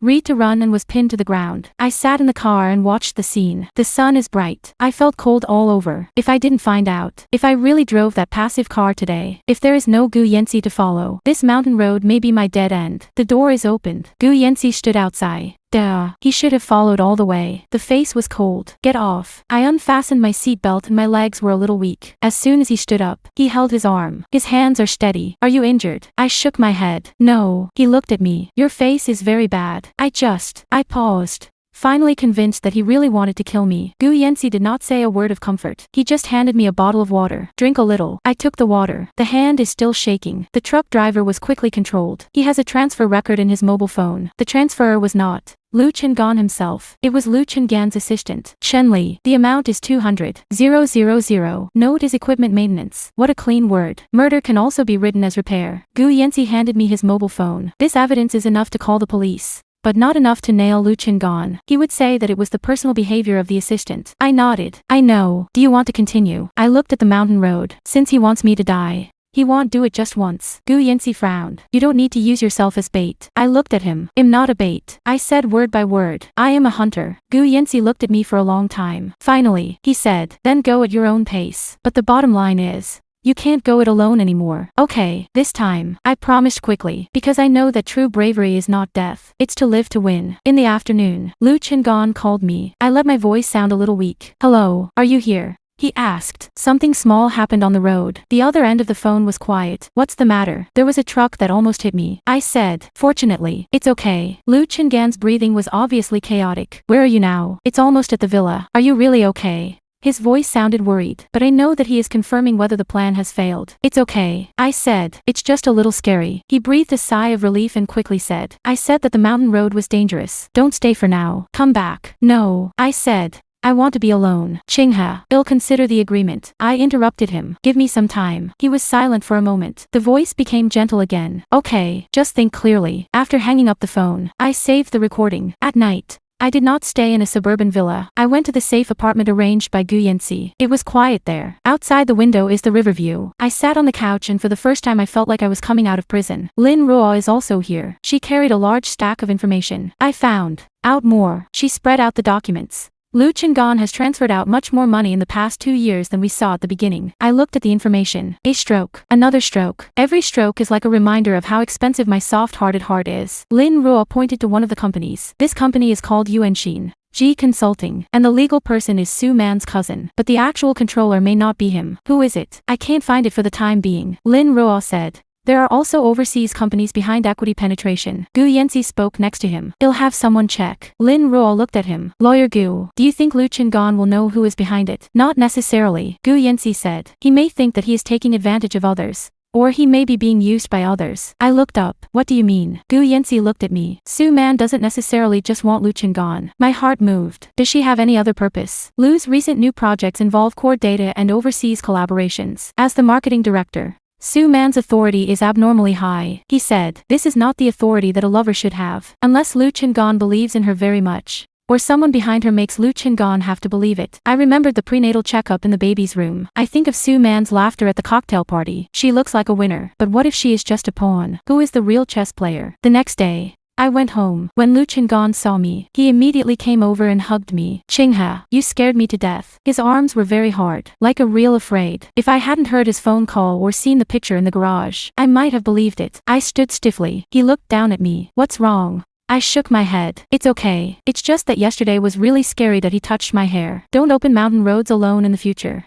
read to run and was pinned to the ground. I sat in the car and watched the scene. The sun is bright. I felt cold all over. If I didn't find out, if I really drove that passive car today, if there is no Gu Yensi to follow, this mountain road may be my dead end. The door is opened. Gu Yensi stood outside. Duh. He should have followed all the way. The face was cold. Get off. I unfastened my seatbelt and my legs were a little weak. As soon as he stood up, he held his arm. His hands are steady. Are you injured? I shook my head. No. He looked at me. Your face is very bad. I paused. Finally convinced that he really wanted to kill me. Gu Yensi did not say a word of comfort. He just handed me a bottle of water. Drink a little. I took the water. The hand is still shaking. The truck driver was quickly controlled. He has a transfer record in his mobile phone. The transferer was not Lu Chengan himself. It was Lu Chengan's assistant, Chen Li. The amount is 200,000. Note is equipment maintenance. What a clean word. Murder can also be written as repair. Gu Yensi handed me his mobile phone. This evidence is enough to call the police, but not enough to nail Lu Chengan. He would say that it was the personal behavior of the assistant. I nodded. I know. Do you want to continue? I looked at the mountain road. Since he wants me to die, he won't do it just once. Gu Yensi frowned. You don't need to use yourself as bait. I looked at him. I'm not a bait. I said word by word. I am a hunter. Gu Yensi looked at me for a long time. Finally, he said, then go at your own pace. But the bottom line is, you can't go it alone anymore. Okay, this time, I promised quickly, because I know that true bravery is not death. It's to live to win. In the afternoon, Lu Chengan called me. I let my voice sound a little weak. Hello, are you here? He asked. Something small happened on the road. The other end of the phone was quiet. What's the matter? There was a truck that almost hit me. I said. Fortunately, it's okay. Lu Chengan's breathing was obviously chaotic. Where are you now? It's almost at the villa. Are you really okay? His voice sounded worried, but I know that he is confirming whether the plan has failed. It's okay. I said. It's just a little scary. He breathed a sigh of relief and quickly said. I said that the mountain road was dangerous. Don't stay for now. Come back. No. I said. I want to be alone. Chingha, I'll consider the agreement. I interrupted him. Give me some time. He was silent for a moment. The voice became gentle again. Okay, just think clearly. After hanging up the phone, I saved the recording. At night, I did not stay in a suburban villa. I went to the safe apartment arranged by Gu Yensi. It was quiet there. Outside the window is the river view. I sat on the couch and for the first time I felt like I was coming out of prison. Lin Ruo is also here. She carried a large stack of information. I found out more. She spread out the documents. Lu Chengan has transferred out much more money in the past 2 years than we saw at the beginning. I looked at the information. A stroke. Another stroke. Every stroke is like a reminder of how expensive my soft-hearted heart is. Lin Ruo pointed to one of the companies. This company is called Yuanshin G Consulting, and the legal person is Su Man's cousin. But the actual controller may not be him. Who is it? I can't find it for the time being. Lin Ruo said. There are also overseas companies behind equity penetration. Gu Yensi spoke next to him. He'll have someone check. Lin Ruo looked at him. Lawyer Gu, do you think Lu Chengan will know who is behind it? Not necessarily, Gu Yensi said. He may think that he is taking advantage of others. Or he may be being used by others. I looked up. What do you mean? Gu Yensi looked at me. Su Man doesn't necessarily just want Lu Chengan. My heart moved. Does she have any other purpose? Lu's recent new projects involve core data and overseas collaborations. As the marketing director, Su Man's authority is abnormally high. He said, this is not the authority that a lover should have. Unless Lu Chengan believes in her very much. Or someone behind her makes Lu Chengan have to believe it. I remembered the prenatal checkup in the baby's room. I think of Su Man's laughter at the cocktail party. She looks like a winner. But what if she is just a pawn? Who is the real chess player? The next day, I went home. When Lu Chengan saw me, he immediately came over and hugged me. Chingha, you scared me to death. His arms were very hard, like a real afraid. If I hadn't heard his phone call or seen the picture in the garage, I might have believed it. I stood stiffly. He looked down at me. What's wrong? I shook my head. It's okay. It's just that yesterday was really scary that he touched my hair. Don't open mountain roads alone in the future.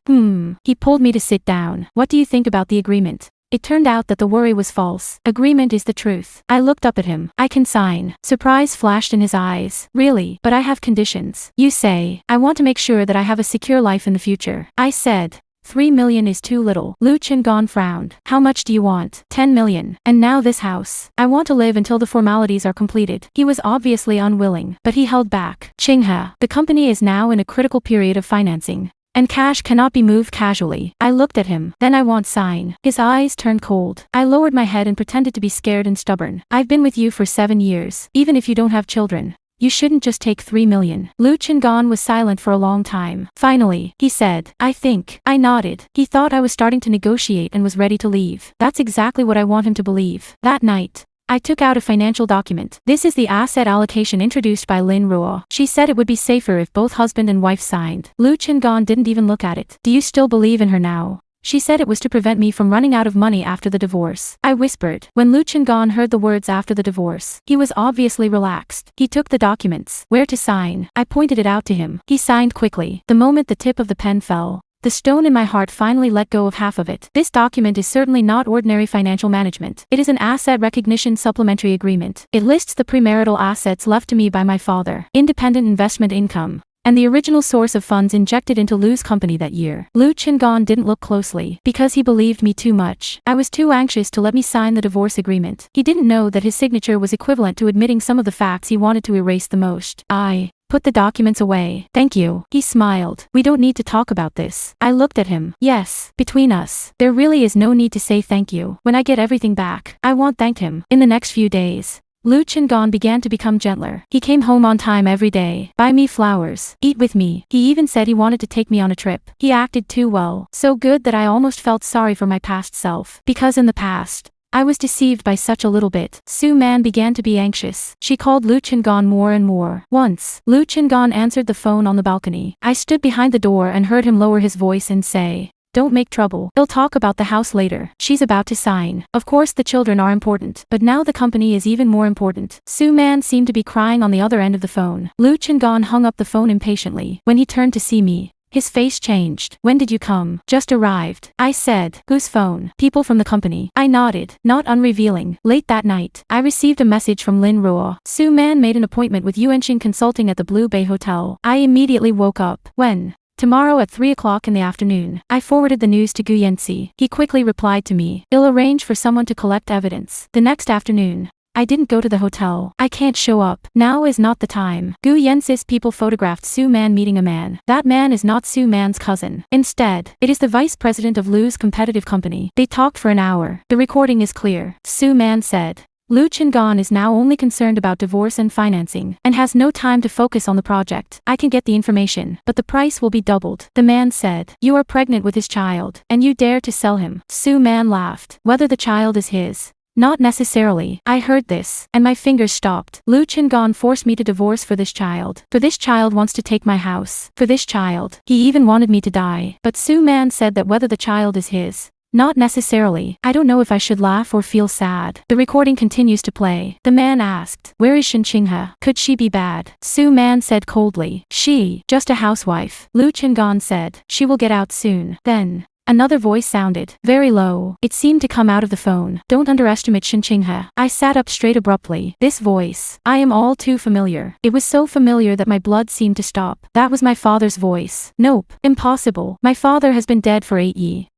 He pulled me to sit down. What do you think about the agreement? It turned out that the worry was false. Agreement is the truth. I looked up at him. I can sign. Surprise flashed in his eyes. Really? But I have conditions. You say. I want to make sure that I have a secure life in the future. I said. 3 million is too little. Lu Chengan frowned. How much do you want? 10 million. And now this house. I want to live until the formalities are completed. He was obviously unwilling, but he held back. Chingha, the company is now in a critical period of financing. And cash cannot be moved casually. I looked at him. Then I want sign. His eyes turned cold. I lowered my head and pretended to be scared and stubborn. I've been with you for 7 years. Even if you don't have children, you shouldn't just take 3 million. Lu Chengan was silent for a long time. Finally, he said, I think. I nodded. He thought I was starting to negotiate and was ready to leave. That's exactly what I want him to believe. That night, I took out a financial document. This is the asset allocation introduced by Lin Ruo. She said it would be safer if both husband and wife signed. Lu Chengan didn't even look at it. Do you still believe in her now? She said it was to prevent me from running out of money after the divorce. I whispered. When Lu Chengan heard the words after the divorce, he was obviously relaxed. He took the documents. Where to sign? I pointed it out to him. He signed quickly. The moment the tip of the pen fell, the stone in my heart finally let go of half of it. This document is certainly not ordinary financial management. It is an asset recognition supplementary agreement. It lists the premarital assets left to me by my father, independent investment income, and the original source of funds injected into Lu's company that year. Lu Chengan didn't look closely, because he believed me too much. I was too anxious to let me sign the divorce agreement. He didn't know that his signature was equivalent to admitting some of the facts he wanted to erase the most. I put the documents away. Thank you. He smiled. We don't need to talk about this. I looked at him. Yes, between us, there really is no need to say thank you. When I get everything back, I won't thank him. In the next few days, Lu Chengan began to become gentler. He came home on time every day, buy me flowers, eat with me. He even said he wanted to take me on a trip. He acted too well, so good that I almost felt sorry for my past self. Because in the past, I was deceived by such a little bit. Su Man began to be anxious. She called Lu Chengan more and more. Once, Lu Chengan answered the phone on the balcony. I stood behind the door and heard him lower his voice and say, don't make trouble. He'll talk about the house later. She's about to sign. Of course the children are important, but now the company is even more important. Su Man seemed to be crying on the other end of the phone. Lu Chengan hung up the phone impatiently. When he turned to see me, his face changed. When did you come? Just arrived. I said. Whose phone? People from the company. I nodded, not unrevealing. Late that night, I received a message from Lin Ruo. Su Man made an appointment with Yuanxing Consulting at the Blue Bay Hotel. I immediately woke up. When? Tomorrow at 3 o'clock in the afternoon. I forwarded the news to Gu Yanxi. He quickly replied to me. I'll arrange for someone to collect evidence. The next afternoon, I didn't go to the hotel. I can't show up. Now is not the time. Gu Yanxi's people photographed Su Man meeting a man. That man is not Su Man's cousin. Instead, it is the vice president of Lu's competitive company. They talked for an hour. The recording is clear. Su Man said, Lu Chengan is now only concerned about divorce and financing, and has no time to focus on the project. I can get the information, but the price will be doubled. The man said, you are pregnant with his child, and you dare to sell him. Su Man laughed. Whether the child is his? Not necessarily. I heard this, and my fingers stopped. Lu Chengan forced me to divorce for this child. For this child wants to take my house. For this child. He even wanted me to die. But Su Man said that whether the child is his? Not necessarily. I don't know if I should laugh or feel sad. The recording continues to play. The man asked, where is Shen Qinghe? Could she be bad? Su Man said coldly, she, just a housewife. Lu Chengan said, she will get out soon. Then, another voice sounded, very low. It seemed to come out of the phone. Don't underestimate Shen Qinghe. I sat up straight abruptly. This voice. I am all too familiar. It was so familiar that my blood seemed to stop. That was my father's voice. Nope. Impossible. My father has been dead for 8 years.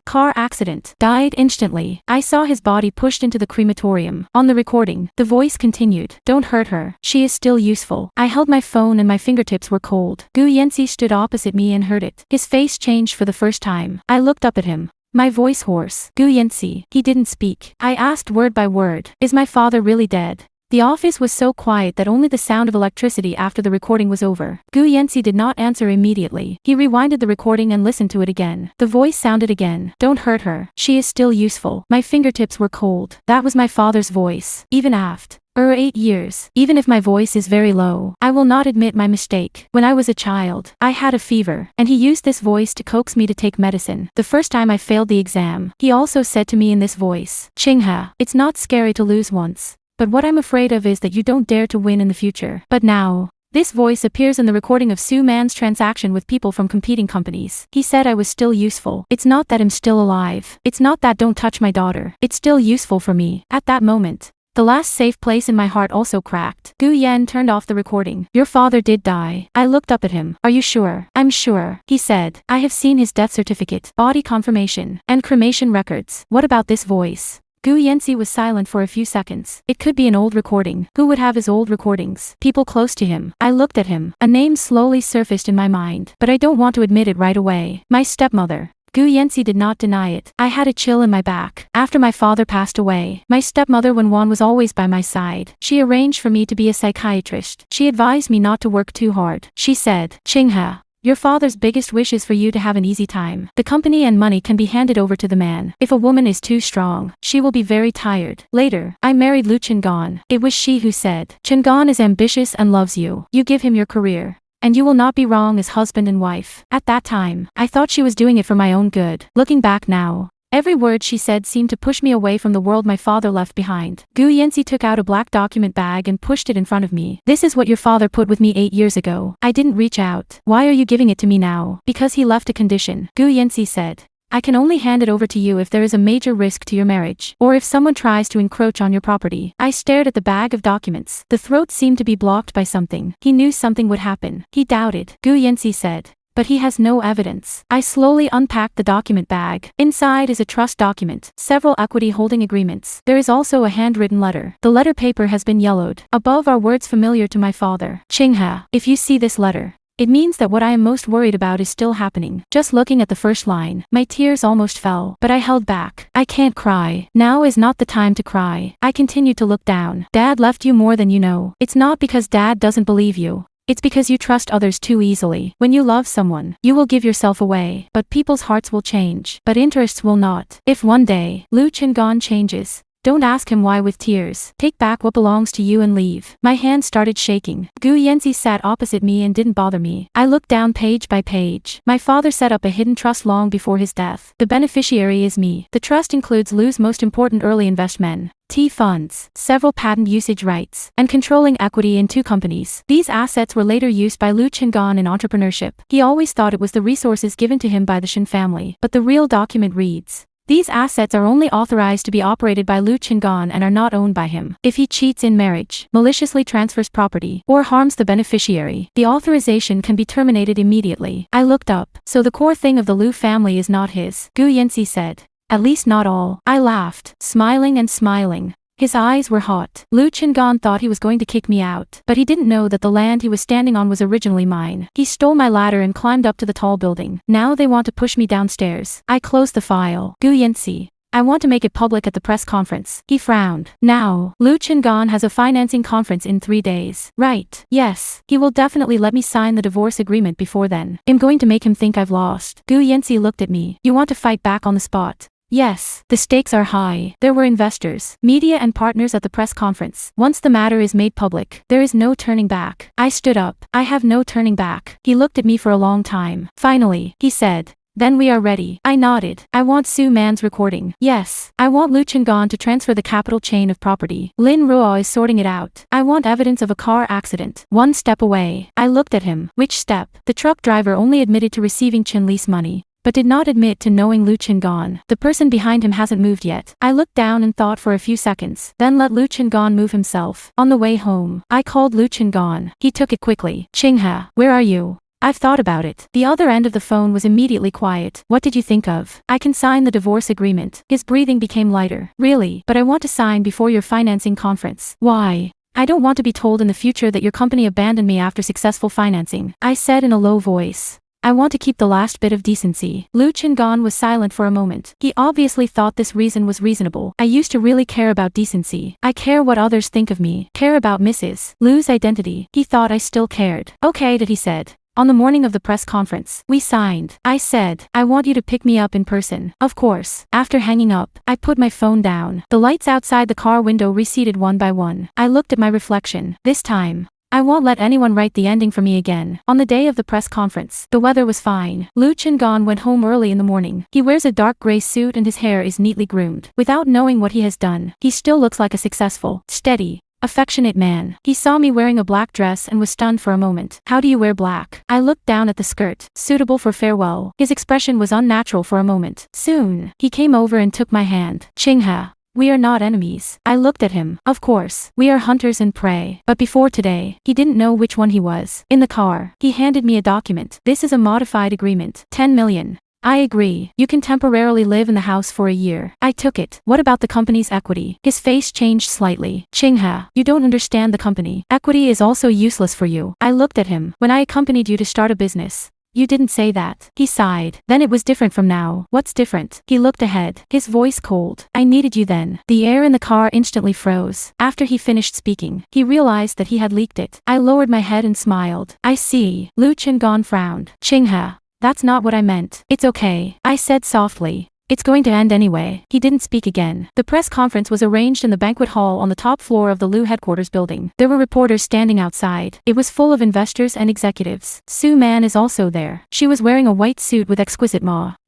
Car accident. Died instantly. I saw his body pushed into the crematorium. On the recording, the voice continued. Don't hurt her. She is still useful. I held my phone and my fingertips were cold. Gu Yanxi stood opposite me and heard it. His face changed for the first time. I looked up at him. My voice hoarse. Gu Yanxi. He didn't speak. I asked word by word. Is my father really dead? The office was so quiet that only the sound of electricity after the recording was over. Gu Yanxi did not answer immediately. He rewinded the recording and listened to it again. The voice sounded again. Don't hurt her. She is still useful. My fingertips were cold. That was my father's voice. Even after 8 years. Even if my voice is very low, I will not admit my mistake. When I was a child, I had a fever, and he used this voice to coax me to take medicine. The first time I failed the exam, he also said to me in this voice, Qinghe, it's not scary to lose once. But what I'm afraid of is that you don't dare to win in the future. But now, this voice appears in the recording of Su Man's transaction with people from competing companies. He said I was still useful. It's not that I'm still alive. It's not that don't touch my daughter. It's still useful for me. At that moment, The last safe place in my heart also cracked. Gu Yan turned off the recording. Your father did die. I looked up at him. Are you sure? I'm sure, he said. I have seen his death certificate, body confirmation, and cremation records. What about this voice? Gu Yanxi was silent for a few seconds. It could be an old recording. Who would have his old recordings? People close to him. I looked at him. A name slowly surfaced in my mind, but I don't want to admit it right away. My stepmother. Gu Yanxi did not deny it. I had a chill in my back. After my father passed away, my stepmother Wenwan was always by my side. She arranged for me to be a psychiatrist. She advised me not to work too hard. She said, Qinghe, your father's biggest wish is for you to have an easy time. The company and money can be handed over to the man. If a woman is too strong, she will be very tired. Later, I married Lu Chengan. It was she who said, Chengan is ambitious and loves you. You give him your career, and you will not be wrong as husband and wife. At that time, I thought she was doing it for my own good. Looking back now, every word she said seemed to push me away from the world my father left behind. Gu Yanxi took out a black document bag and pushed it in front of me. This is what your father put with me 8 years ago. I didn't reach out. Why are you giving it to me now? Because he left a condition. Gu Yanxi said, I can only hand it over to you if there is a major risk to your marriage, or if someone tries to encroach on your property. I stared at the bag of documents. The throat seemed to be blocked by something. He knew something would happen. He doubted. Gu Yanxi said, but he has no evidence. I slowly unpacked the document bag. Inside is a trust document, several equity holding agreements. There is also a handwritten letter. The letter paper has been yellowed. Above are words familiar to my father. Qinghe, if you see this letter, it means that what I am most worried about is still happening. Just looking at the first line, my tears almost fell, but I held back. I can't cry. Now is not the time to cry. I continued to look down. Dad left you more than you know. It's not because Dad doesn't believe you. It's because you trust others too easily. When you love someone, you will give yourself away. But people's hearts will change. But interests will not. If one day, Lu Chengan changes, don't ask him why with tears. Take back what belongs to you and leave. My hand started shaking. Gu Yanxi sat opposite me and didn't bother me. I looked down page by page. My father set up a hidden trust long before his death. The beneficiary is me. The trust includes Lu's most important early investment, T funds, several patent usage rights, and controlling equity in 2 companies. These assets were later used by Lu Chengan in entrepreneurship. He always thought it was the resources given to him by the Shen family, but the real document reads, these assets are only authorized to be operated by Lu Chengan and are not owned by him. If he cheats in marriage, maliciously transfers property, or harms the beneficiary, the authorization can be terminated immediately. I looked up. So the core thing of the Lu family is not his, Gu Yanxi said. At least not all. I laughed, smiling and smiling. His eyes were hot. Lu Chengan thought he was going to kick me out, but he didn't know that the land he was standing on was originally mine. He stole my ladder and climbed up to the tall building. Now they want to push me downstairs. I closed the file. Gu Yanxi, I want to make it public at the press conference. He frowned. Now, Lu Chengan has a financing conference in 3 days. Right. Yes. He will definitely let me sign the divorce agreement before then. I'm going to make him think I've lost. Gu Yanxi looked at me. You want to fight back on the spot? Yes, the stakes are high. There were investors, media and partners at the press conference. Once the matter is made public, there is no turning back. I stood up. I have no turning back. He looked at me for a long time. Finally, he said, then we are ready. I nodded. I want Su Man's recording. Yes. I want Lu Chengan to transfer the capital chain of property. Lin Ruo is sorting it out. I want evidence of a car accident. 1 step away. I looked at him. Which step? The truck driver only admitted to receiving Chen Li's money, but did not admit to knowing Lu Chengan. The person behind him hasn't moved yet. I looked down and thought for a few seconds, then let Lu Chengan move himself. On the way home, I called Lu Chengan. He took it quickly. Qinghe, where are you? I've thought about it. The other end of the phone was immediately quiet. What did you think of? I can sign the divorce agreement. His breathing became lighter. Really? But I want to sign before your financing conference. Why? I don't want to be told in the future that your company abandoned me after successful financing. I said in a low voice. I want to keep the last bit of decency. Lu Chengan was silent for a moment. He obviously thought this reason was reasonable. I used to really care about decency. I care what others think of me. Care about Mrs. Lu's identity. He thought I still cared. Okay, he said. On the morning of the press conference, we signed. I said, I want you to pick me up in person. Of course. After hanging up, I put my phone down. The lights outside the car window receded one by one. I looked at my reflection. This time, I won't let anyone write the ending for me again. On the day of the press conference, the weather was fine. Lu Chengan went home early in the morning. He wears a dark gray suit and his hair is neatly groomed. Without knowing what he has done, he still looks like a successful, steady, affectionate man. He saw me wearing a black dress and was stunned for a moment. How do you wear black? I looked down at the skirt, suitable for farewell. His expression was unnatural for a moment. Soon, he came over and took my hand. Qinghe, We are not enemies. I looked at him. Of course, we are hunters and prey. But before today, he didn't know which one he was. In the car, he handed me a document. This is a modified agreement. 10 million. I agree. You can temporarily live in the house for a year. I took it. What about the company's equity? His face changed slightly. Chingha, you don't understand the company. Equity is also useless for you. I looked at him. When I accompanied you to start a business, you didn't say that. He sighed. Then it was different from now. What's different? He looked ahead. His voice cold. I needed you then. The air in the car instantly froze. After he finished speaking, he realized that he had leaked it. I lowered my head and smiled. I see. Lu Chengan frowned. Chingha. That's not what I meant. It's okay. I said softly. It's going to end anyway. He didn't speak again. The press conference was arranged in the banquet hall on the top floor of the Lu headquarters building. There were reporters standing outside. It was full of investors and executives. Su Man is also there. She was wearing a white suit with exquisite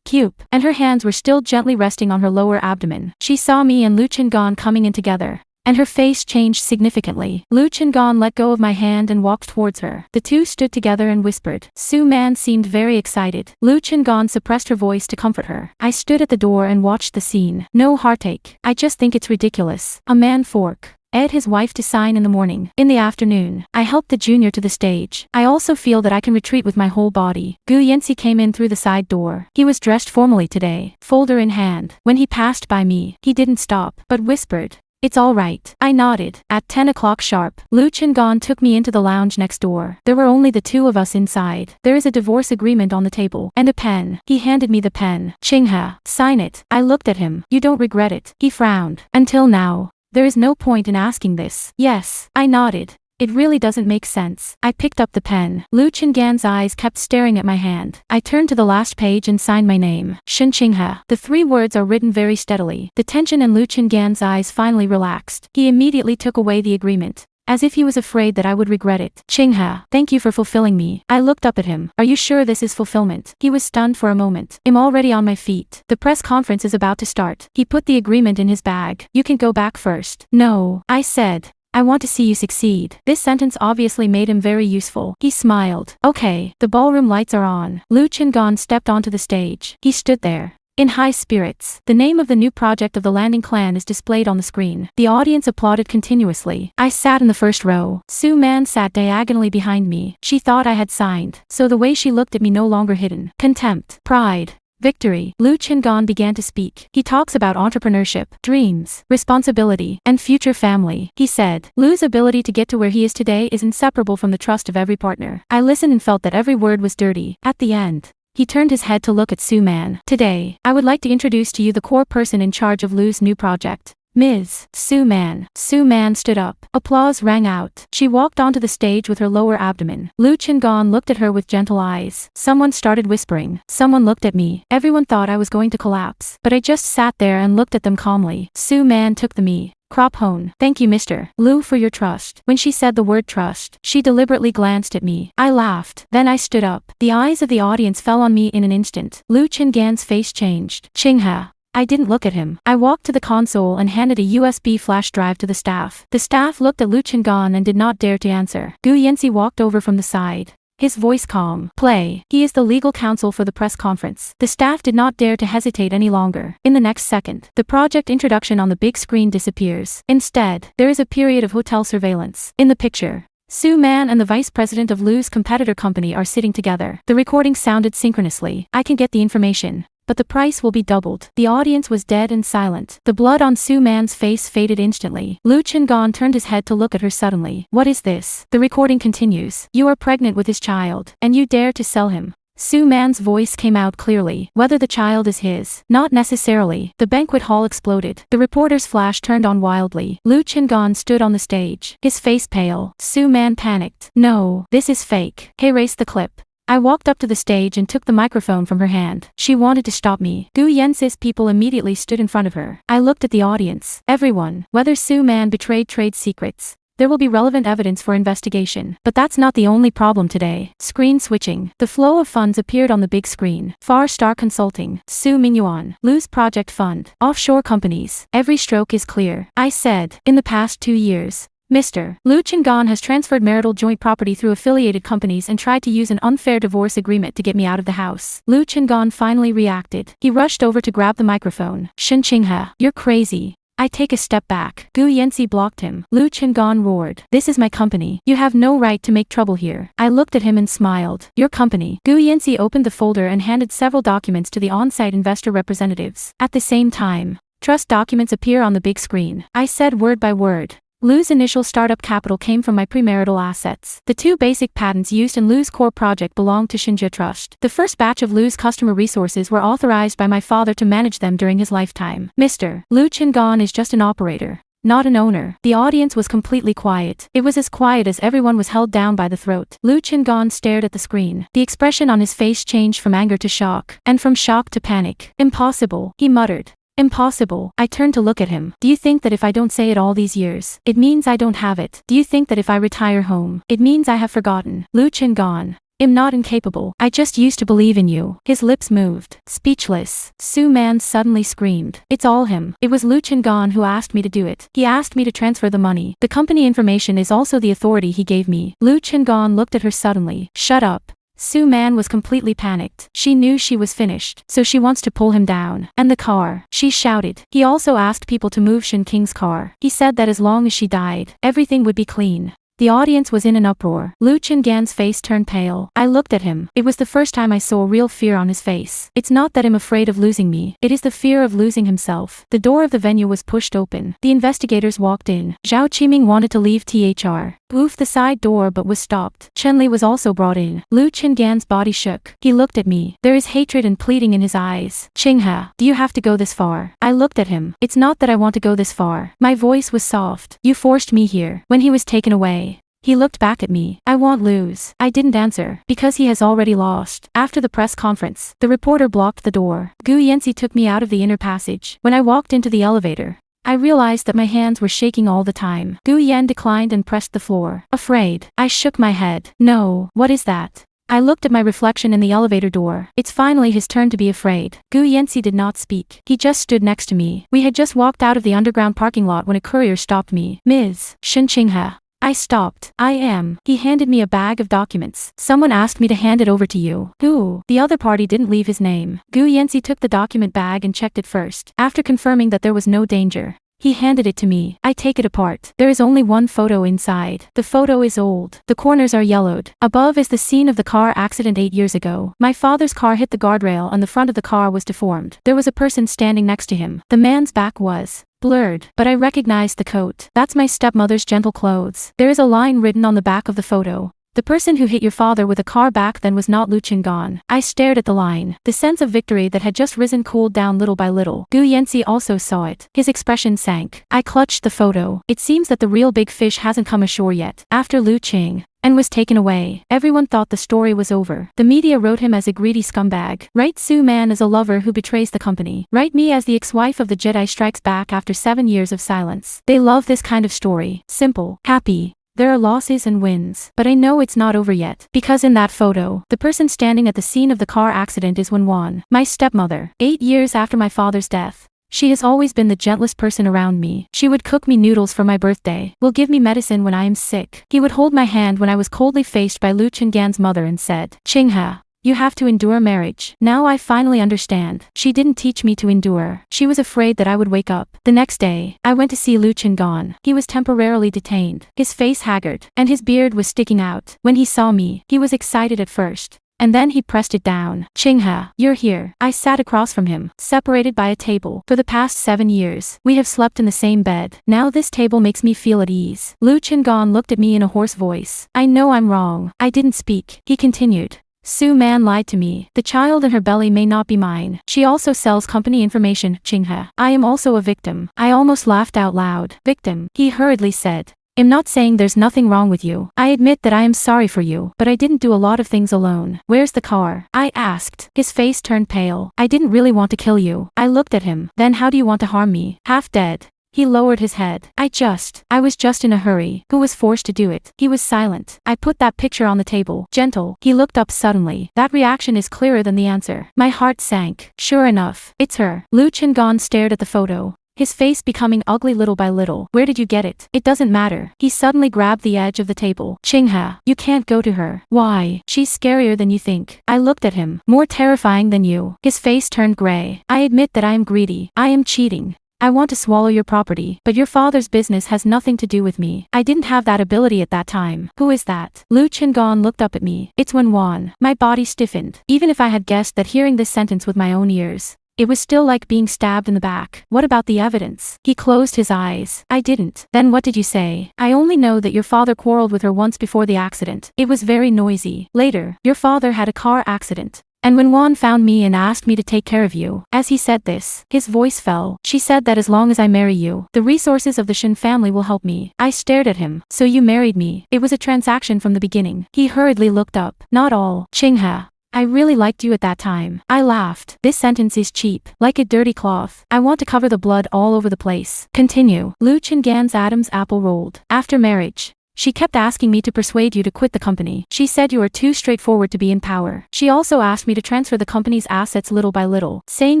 cute, and her hands were still gently resting on her lower abdomen. She saw me and Lu Chengan coming in together, and her face changed significantly. Lu Chengan let go of my hand and walked towards her. The two stood together and whispered. Su Man seemed very excited. Lu Chengan suppressed her voice to comfort her. I stood at the door and watched the scene. No heartache. I just think it's ridiculous. A man fork. Ed his wife to sign in the morning. In the afternoon, I helped the junior to the stage. I also feel that I can retreat with my whole body. Gu Yanxi came in through the side door. He was dressed formally today, folder in hand. When he passed by me, he didn't stop, but whispered. It's all right. I nodded. At 10 o'clock sharp, Lu Chengan took me into the lounge next door. There were only the two of us inside. There is a divorce agreement on the table, and a pen. He handed me the pen. Chingha, sign it. I looked at him. You don't regret it? He frowned. Until now. There is no point in asking this. Yes. I nodded. It really doesn't make sense. I picked up the pen. Lu Chengan's eyes kept staring at my hand. I turned to the last page and signed my name. Shen Chingha. The three words are written very steadily. The tension in Lu Chengan's eyes finally relaxed. He immediately took away the agreement, as if he was afraid that I would regret it. Chingha, thank you for fulfilling me. I looked up at him. Are you sure this is fulfillment? He was stunned for a moment. I'm already on my feet. The press conference is about to start. He put the agreement in his bag. You can go back first. No, I said. I want to see you succeed. This sentence obviously made him very useful. He smiled. Okay, the ballroom lights are on. Lu Chengan stepped onto the stage. He stood there, in high spirits. The name of the new project of the Landing Clan is displayed on the screen. The audience applauded continuously. I sat in the first row. Su Man sat diagonally behind me. She thought I had signed, so the way she looked at me no longer hidden contempt, pride, victory. Lu Chengan began to speak. He talks about entrepreneurship, dreams, responsibility, and future family. He said, Lu's ability to get to where he is today is inseparable from the trust of every partner. I listened and felt that every word was dirty. At the end, he turned his head to look at Su Man. Today, I would like to introduce to you the core person in charge of Lu's new project. Ms. Su Man. Su Man stood up. Applause rang out. She walked onto the stage with her lower abdomen. Lu Chengan looked at her with gentle eyes. Someone started whispering. Someone looked at me. Everyone thought I was going to collapse, but I just sat there and looked at them calmly. Su Man took the me. Crop Hone. Thank you, Mr. Lu, for your trust. When she said the word trust, she deliberately glanced at me. I laughed. Then I stood up. The eyes of the audience fell on me in an instant. Lu Chengan's face changed. Chingha. I didn't look at him. I walked to the console and handed a USB flash drive to the staff. The staff looked at Lu Chengan and did not dare to answer. Gu Yanxi walked over from the side. His voice calm. Play. He is the legal counsel for the press conference. The staff did not dare to hesitate any longer. In the next second, the project introduction on the big screen disappears. Instead, there is a period of hotel surveillance. In the picture, Su Man and the vice president of Lu's competitor company are sitting together. The recording sounded synchronously. I can get the information, but the price will be doubled. The audience was dead and silent. The blood on Su Man's face faded instantly. Lu Chengan turned his head to look at her suddenly. What is this? The recording continues. You are pregnant with his child, and you dare to sell him. Su Man's voice came out clearly. Whether the child is his? Not necessarily. The banquet hall exploded. The reporter's flash turned on wildly. Lu Chengan stood on the stage, his face pale. Su Man panicked. No, this is fake. Erase the clip. I walked up to the stage and took the microphone from her hand. She wanted to stop me. Gu Yanxi's people immediately stood in front of her. I looked at the audience. Everyone, whether Su Man betrayed trade secrets, there will be relevant evidence for investigation. But that's not the only problem today. Screen switching. The flow of funds appeared on the big screen. Far Star Consulting. Su Mingyuan. Lu's Project Fund. Offshore companies. Every stroke is clear. I said, in the past 2 years, Mr. Lu Chengan has transferred marital joint property through affiliated companies and tried to use an unfair divorce agreement to get me out of the house. Lu Chengan finally reacted. He rushed over to grab the microphone. Shen Chinghe, you're crazy. I take a step back. Gu Yanxi blocked him. Lu Chengan roared. This is my company. You have no right to make trouble here. I looked at him and smiled. Your company. Gu Yanxi opened the folder and handed several documents to the on-site investor representatives. At the same time, trust documents appear on the big screen. I said word by word. Lu's initial startup capital came from my premarital assets. The 2 basic patents used in Lu's core project belonged to Shinja Trust. The first batch of Lu's customer resources were authorized by my father to manage them during his lifetime. Mr. Lu Chengan is just an operator, not an owner. The audience was completely quiet. It was as quiet as everyone was held down by the throat. Lu Chengan stared at the screen. The expression on his face changed from anger to shock, and from shock to panic. Impossible, he muttered. Impossible. I turned to look at him. Do you think that if I don't say it all these years, it means I don't have it? Do you think that if I retire home, it means I have forgotten? Lu Chengan. I'm not incapable. I just used to believe in you. His lips moved. Speechless. Su Man suddenly screamed. It's all him. It was Lu Chengan who asked me to do it. He asked me to transfer the money. The company information is also the authority he gave me. Lu Chengan looked at her suddenly. Shut up. Su Man was completely panicked. She knew she was finished, so she wants to pull him down. And the car, she shouted. He also asked people to move Shin King's car. He said that as long as she died, everything would be clean. The audience was in an uproar. Lu Chengan's face turned pale. I looked at him. It was the first time I saw real fear on his face. It's not that I'm afraid of losing me. It is the fear of losing himself. The door of the venue was pushed open. The investigators walked in. Zhao Qiming wanted to leave the side door but was stopped. Chen Li was also brought in. Lu Chengan's body shook. He looked at me. There is hatred and pleading in his eyes. Qinghe, do you have to go this far? I looked at him. It's not that I want to go this far. My voice was soft. You forced me here. When he was taken away, he looked back at me. I won't lose. I didn't answer, because he has already lost. After the press conference, the reporter blocked the door. Gu Yanxi took me out of the inner passage. When I walked into the elevator, I realized that my hands were shaking all the time. Gu Yan declined and pressed the floor. Afraid. I shook my head. No, what is that? I looked at my reflection in the elevator door. It's finally his turn to be afraid. Gu Yanxi did not speak. He just stood next to me. We had just walked out of the underground parking lot when a courier stopped me. Ms. Shin Qinghe. I stopped. I am. He handed me a bag of documents. Someone asked me to hand it over to you. Who? The other party didn't leave his name. Gu Yanxi took the document bag and checked it first. After confirming that there was no danger, he handed it to me. I take it apart. There is only one photo inside. The photo is old. The corners are yellowed. Above is the scene of the car accident 8 years ago. My father's car hit the guardrail and the front of the car was deformed. There was a person standing next to him. The man's back was blurred, but I recognized the coat. That's my stepmother's gentle clothes. There is a line written on the back of the photo. The person who hit your father with a car back then was not Lu Chengan. I stared at the line. The sense of victory that had just risen cooled down little by little. Gu Yanxi also saw it. His expression sank. I clutched the photo. It seems that the real big fish hasn't come ashore yet. After Lu Qing and was taken away, everyone thought the story was over. The media wrote him as a greedy scumbag. Write Su Man as a lover who betrays the company. Write me as the ex-wife of the Jedi strikes back after 7 years of silence. They love this kind of story. Simple. Happy. There are losses and wins, but I know it's not over yet, because in that photo, the person standing at the scene of the car accident is Wenwan, my stepmother. 8 years after my father's death, she has always been the gentlest person around me. She would cook me noodles for my birthday, will give me medicine when I am sick. He would hold my hand when I was coldly faced by Lu Chengan's mother and said, Qinghe, you have to endure marriage. Now I finally understand. She didn't teach me to endure. She was afraid that I would wake up. The next day, I went to see Lu Chengan. He was temporarily detained. His face haggard, and his beard was sticking out. When he saw me, he was excited at first, and then he pressed it down. Qinghe, you're here. I sat across from him, separated by a table. For the past 7 years, we have slept in the same bed. Now this table makes me feel at ease. Lu Chengan looked at me in a hoarse voice. I know I'm wrong. I didn't speak. He continued. Su Man lied to me. The child in her belly may not be mine. She also sells company information, Qinghe. I am also a victim. I almost laughed out loud. Victim, he hurriedly said. I'm not saying there's nothing wrong with you. I admit that I am sorry for you, but I didn't do a lot of things alone. Where's the car? I asked. His face turned pale. I didn't really want to kill you. I looked at him. Then how do you want to harm me? Half dead. He lowered his head. I was just in a hurry. Who was forced to do it? He was silent. I put that picture on the table. Gentle. He looked up suddenly. That reaction is clearer than the answer. My heart sank. Sure enough, it's her. Lu Chengan stared at the photo, his face becoming ugly little by little. Where did you get it? It doesn't matter. He suddenly grabbed the edge of the table. Qinghe, you can't go to her. Why? She's scarier than you think. I looked at him. More terrifying than you. His face turned gray. I admit that I am greedy. I am cheating. I want to swallow your property, but your father's business has nothing to do with me. I didn't have that ability at that time. Who is that? Lu Chengan looked up at me. It's Wenwan. My body stiffened. Even if I had guessed that hearing this sentence with my own ears, it was still like being stabbed in the back. What about the evidence? He closed his eyes. I didn't. Then what did you say? I only know that your father quarreled with her once before the accident. It was very noisy. Later, your father had a car accident. And when Juan found me and asked me to take care of you, as he said this, his voice fell. She said that as long as I marry you, the resources of the Shin family will help me. I stared at him. So you married me. It was a transaction from the beginning. He hurriedly looked up. Not all. Chingha. I really liked you at that time. I laughed. This sentence is cheap. Like a dirty cloth. I want to cover the blood all over the place. Continue. Lu Chengan's Adam's apple rolled. After marriage, she kept asking me to persuade you to quit the company. She said you are too straightforward to be in power. She also asked me to transfer the company's assets little by little, saying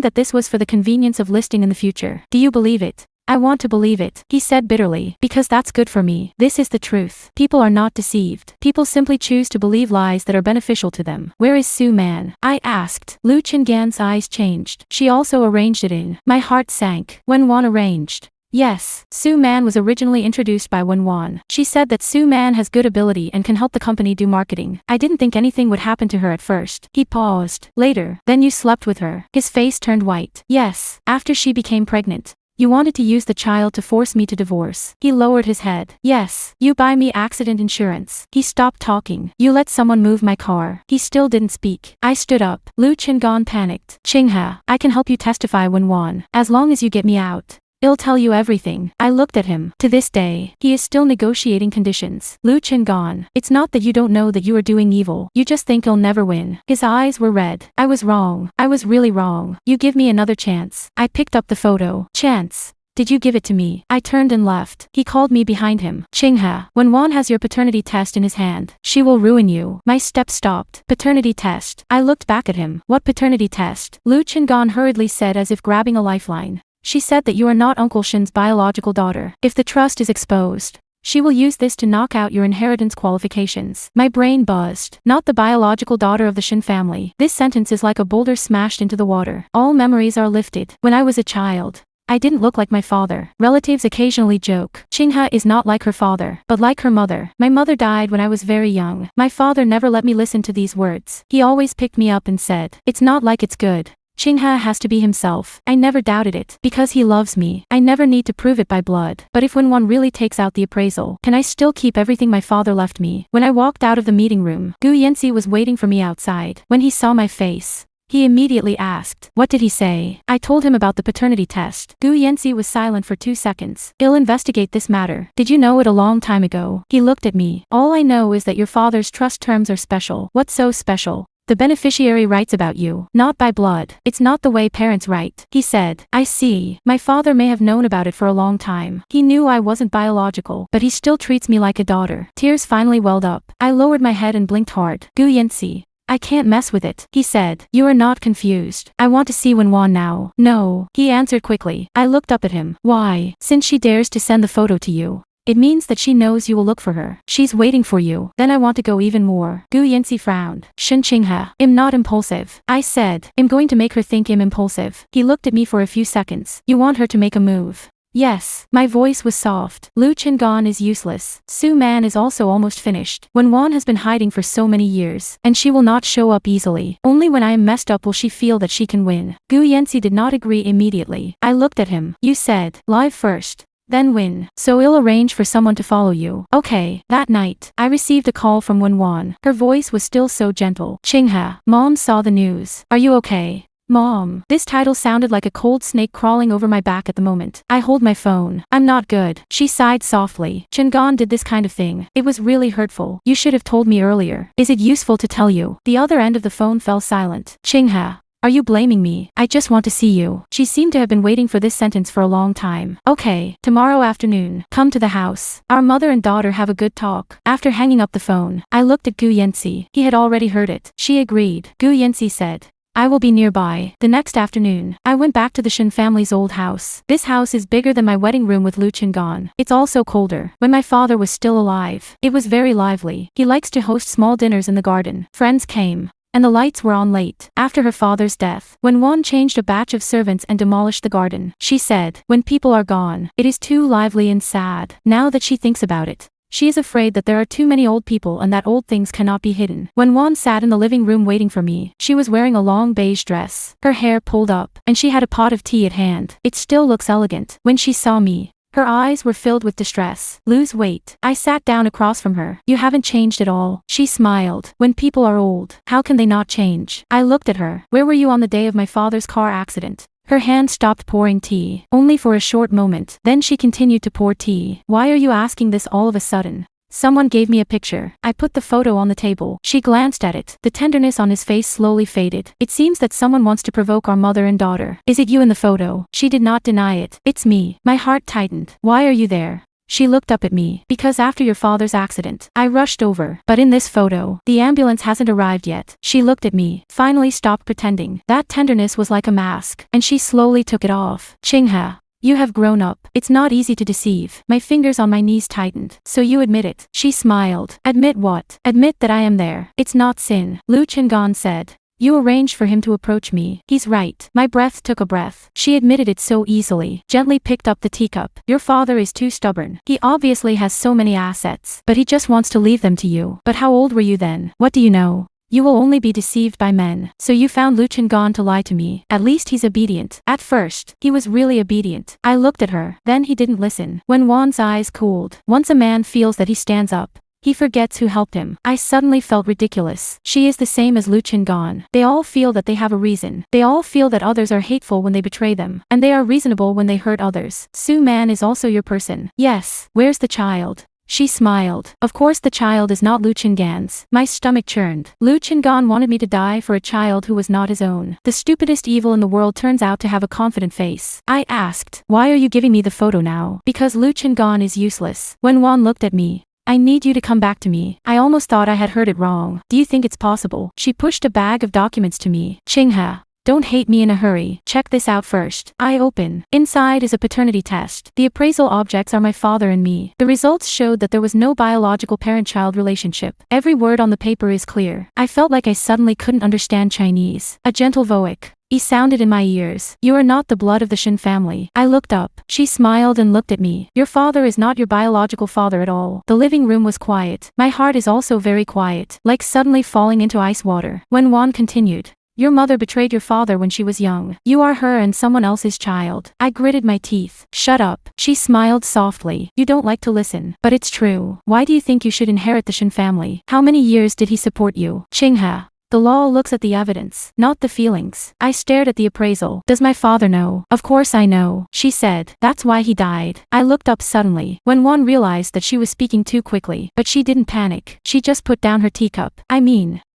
that this was for the convenience of listing in the future. Do you believe it? I want to believe it, he said bitterly, because that's good for me. This is the truth. People are not deceived. People simply choose to believe lies that are beneficial to them. Where is Su Man? I asked. Lu Chengan's eyes changed. She also arranged it in. My heart sank. Wenwan arranged. Yes, Su Man was originally introduced by Wenwan. She said that Su Man has good ability and can help the company do marketing. I didn't think anything would happen to her at first. He paused. Later, then you slept with her. His face turned white. Yes, after she became pregnant. You wanted to use the child to force me to divorce. He lowered his head. Yes, you buy me accident insurance. He stopped talking. You let someone move my car. He still didn't speak. I stood up. Lu Chengan panicked. Chingha, I can help you testify Wenwan. As long as you get me out. I'll tell you everything. I looked at him. To this day, he is still negotiating conditions. Lu Chengan, it's not that you don't know that you are doing evil. You just think you'll never win. His eyes were red. I was wrong. I was really wrong. You give me another chance. I picked up the photo. Chance. Did you give it to me? I turned and left. He called me behind him. Chingha, when Juan has your paternity test in his hand, she will ruin you. My step stopped. Paternity test. I looked back at him. What paternity test? Lu Chengan hurriedly said as if grabbing a lifeline. She said that you are not Uncle Shin's biological daughter. If the trust is exposed, she will use this to knock out your inheritance qualifications. My brain buzzed. Not the biological daughter of the Shin family. This sentence is like a boulder smashed into the water. All memories are lifted. When I was a child, I didn't look like my father. Relatives occasionally joke. Chingha is not like her father, but like her mother. My mother died when I was very young. My father never let me listen to these words. He always picked me up and said, it's not like it's good. Chingha has to be himself. I never doubted it. Because he loves me. I never need to prove it by blood. But if when one really takes out the appraisal, can I still keep everything my father left me? When I walked out of the meeting room, Gu Yanxi was waiting for me outside. When he saw my face, he immediately asked, what did he say? I told him about the paternity test. Gu Yanxi was silent for 2 seconds. I'll investigate this matter. Did you know it a long time ago? He looked at me. All I know is that your father's trust terms are special. What's so special? The beneficiary writes about you, not by blood. It's not the way parents write. He said, I see. My father may have known about it for a long time. He knew I wasn't biological, but he still treats me like a daughter. Tears finally welled up. I lowered my head and blinked hard. Gu Yanxi. I can't mess with it, he said. You are not confused. I want to see Wenwan now. No, he answered quickly. I looked up at him. Why? Since she dares to send the photo to you. It means that she knows you will look for her. She's waiting for you. Then I want to go even more. Gu Yanxi frowned. Shin Chingha. I'm not impulsive. I said, I'm going to make her think I'm impulsive. He looked at me for a few seconds. You want her to make a move? Yes. My voice was soft. Lu Chengan is useless. Su Man is also almost finished. Wenwan has been hiding for so many years, and she will not show up easily. Only when I am messed up will she feel that she can win. Gu Yanxi did not agree immediately. I looked at him. You said, live first. Then win. So I'll arrange for someone to follow you. Okay. That night, I received a call from Wenwan. Her voice was still so gentle. Chingha, Mom saw the news. Are you okay? Mom. This title sounded like a cold snake crawling over my back at the moment. I hold my phone. I'm not good. She sighed softly. Chengan did this kind of thing. It was really hurtful. You should have told me earlier. Is it useful to tell you? The other end of the phone fell silent. Chingha. Are you blaming me? I just want to see you. She seemed to have been waiting for this sentence for a long time. Okay, tomorrow afternoon, come to the house. Our mother and daughter have a good talk. After hanging up the phone, I looked at Gu Yanxi. He had already heard it. She agreed. Gu Yanxi said, I will be nearby. The next afternoon, I went back to the Shin family's old house. This house is bigger than my wedding room with Lu Chengan. It's also colder. When my father was still alive, it was very lively. He likes to host small dinners in the garden. Friends came. and the lights were on late. After her father's death, when Won changed a batch of servants and demolished the garden, she said, when people are gone, it is too lively and sad. Now that she thinks about it, she is afraid that there are too many old people and that old things cannot be hidden. When Won sat in the living room waiting for me, she was wearing a long beige dress, her hair pulled up, and she had a pot of tea at hand. It still looks elegant. When she saw me, her eyes were filled with distress. Lose weight. I sat down across from her. You haven't changed at all. She smiled. When people are old, how can they not change? I looked at her. Where were you on the day of my father's car accident? Her hand stopped pouring tea. Only for a short moment. Then she continued to pour tea. Why are you asking this all of a sudden? Someone gave me a picture. I put the photo on the table. She glanced at it. The tenderness on his face slowly faded. It seems that someone wants to provoke our mother and daughter. Is it you in the photo? She did not deny it. It's me. My heart tightened. Why are you there? She looked up at me. Because after your father's accident, I rushed over. But in this photo, the ambulance hasn't arrived yet. She looked at me. Finally stopped pretending. That tenderness was like a mask. And she slowly took it off. Chingha. You have grown up. It's not easy to deceive. My fingers on my knees tightened. So you admit it. She smiled. Admit what? Admit that I am there. It's not sin. Lu Chengan said. You arranged for him to approach me. He's right. My breath took a breath. She admitted it so easily. Gently picked up the teacup. Your father is too stubborn. He obviously has so many assets. But he just wants to leave them to you. But how old were you then? What do you know? You will only be deceived by men. So you found Lu Chengan to lie to me. At least he's obedient. At first, he was really obedient. I looked at her. Then he didn't listen. When Wan's eyes cooled. Once a man feels that he stands up, he forgets who helped him. I suddenly felt ridiculous. She is the same as Lu Chengan. They all feel that they have a reason. They all feel that others are hateful when they betray them. And they are reasonable when they hurt others. Su Man is also your person. Yes. Where's the child? She smiled. Of course the child is not Lu Chengan's. My stomach churned. Lu Chengan wanted me to die for a child who was not his own. The stupidest evil in the world turns out to have a confident face. I asked, why are you giving me the photo now? Because Lu Chengan is useless. When Wan looked at me, I need you to come back to me. I almost thought I had heard it wrong. Do you think it's possible? She pushed a bag of documents to me. Chingha. Don't hate me in a hurry. Check this out first. I open. Inside is a paternity test. The appraisal objects are my father and me. The results showed that there was no biological parent-child relationship. Every word on the paper is clear. I felt like I suddenly couldn't understand Chinese. A gentle voic. He sounded in my ears. You are not the blood of the Shin family. I looked up. She smiled and looked at me. Your father is not your biological father at all. The living room was quiet. My heart is also very quiet, like suddenly falling into ice water. When Wan continued. Your mother betrayed your father when she was young. You are her and someone else's child. I gritted my teeth. Shut up. She smiled softly. You don't like to listen. But it's true. Why do you think you should inherit the Shin family? How many years did he support you? Chingha. The law looks at the evidence, not the feelings. I stared at the appraisal. Does my father know? Of course I know. She said. That's why he died. I looked up suddenly. When Wan realized that she was speaking too quickly. But she didn't panic. She just put down her teacup.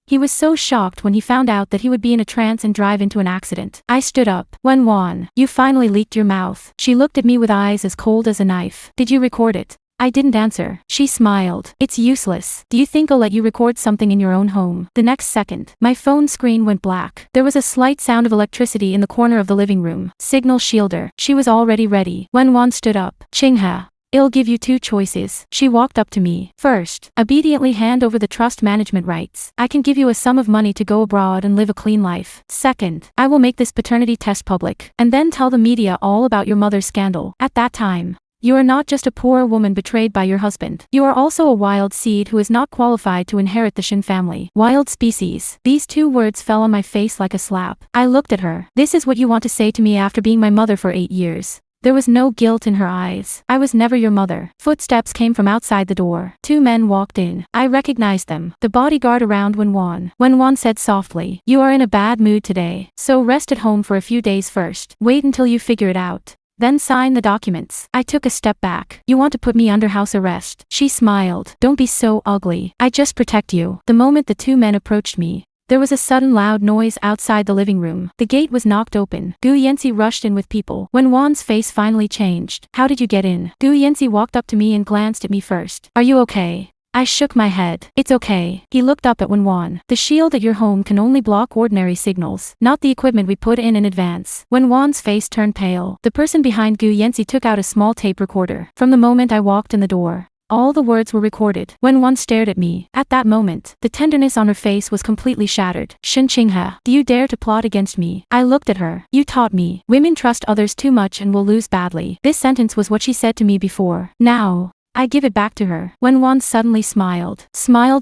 He was so shocked when he found out that he would be in a trance and drive into an accident. I stood up. When Wan, you finally leaked your mouth. She looked at me with eyes as cold as a knife. Did you record it? I didn't answer. She smiled. It's useless. Do you think I'll let you record something in your own home? The next second, my phone screen went black. There was a slight sound of electricity in the corner of the living room. Signal shielder. She was already ready. When Wan stood up. Chingha. I'll give you two choices. She walked up to me. First, obediently hand over the trust management rights. I can give you a sum of money to go abroad and live a clean life. Second, I will make this paternity test public, and then tell the media all about your mother's scandal. At that time, you are not just a poor woman betrayed by your husband. You are also a wild seed who is not qualified to inherit the Shin family. Wild species. These two words fell on my face like a slap. I looked at her. This is what you want to say to me after being my mother for 8 years. There was no guilt in her eyes. I was never your mother. Footsteps came from outside the door. 2 men walked in. I recognized them. The bodyguard around When Wan said softly, you are in a bad mood today, so rest at home for a few days first. Wait until you figure it out. Then sign the documents. I took a step back. You want to put me under house arrest? She smiled. Don't be so ugly. I just protect you. The moment the 2 men approached me, there was a sudden loud noise outside the living room. The gate was knocked open. Gu Yanxi rushed in with people. When Wan's face finally changed. How did you get in? Gu Yanxi walked up to me and glanced at me first. Are you okay? I shook my head. It's okay. He looked up at Wan. The shield at your home can only block ordinary signals, not the equipment we put in advance. When Wan's face turned pale, the person behind Gu Yanxi took out a small tape recorder. From the moment I walked in the door, All the words were recorded. When one stared at me, at that moment, the tenderness on her face was completely shattered. Shin Chingha, do you dare to plot against me? I looked at her. You taught me. Women trust others too much and will lose badly. This sentence was what she said to me before. Now, I give it back to her. Wenwan suddenly smiled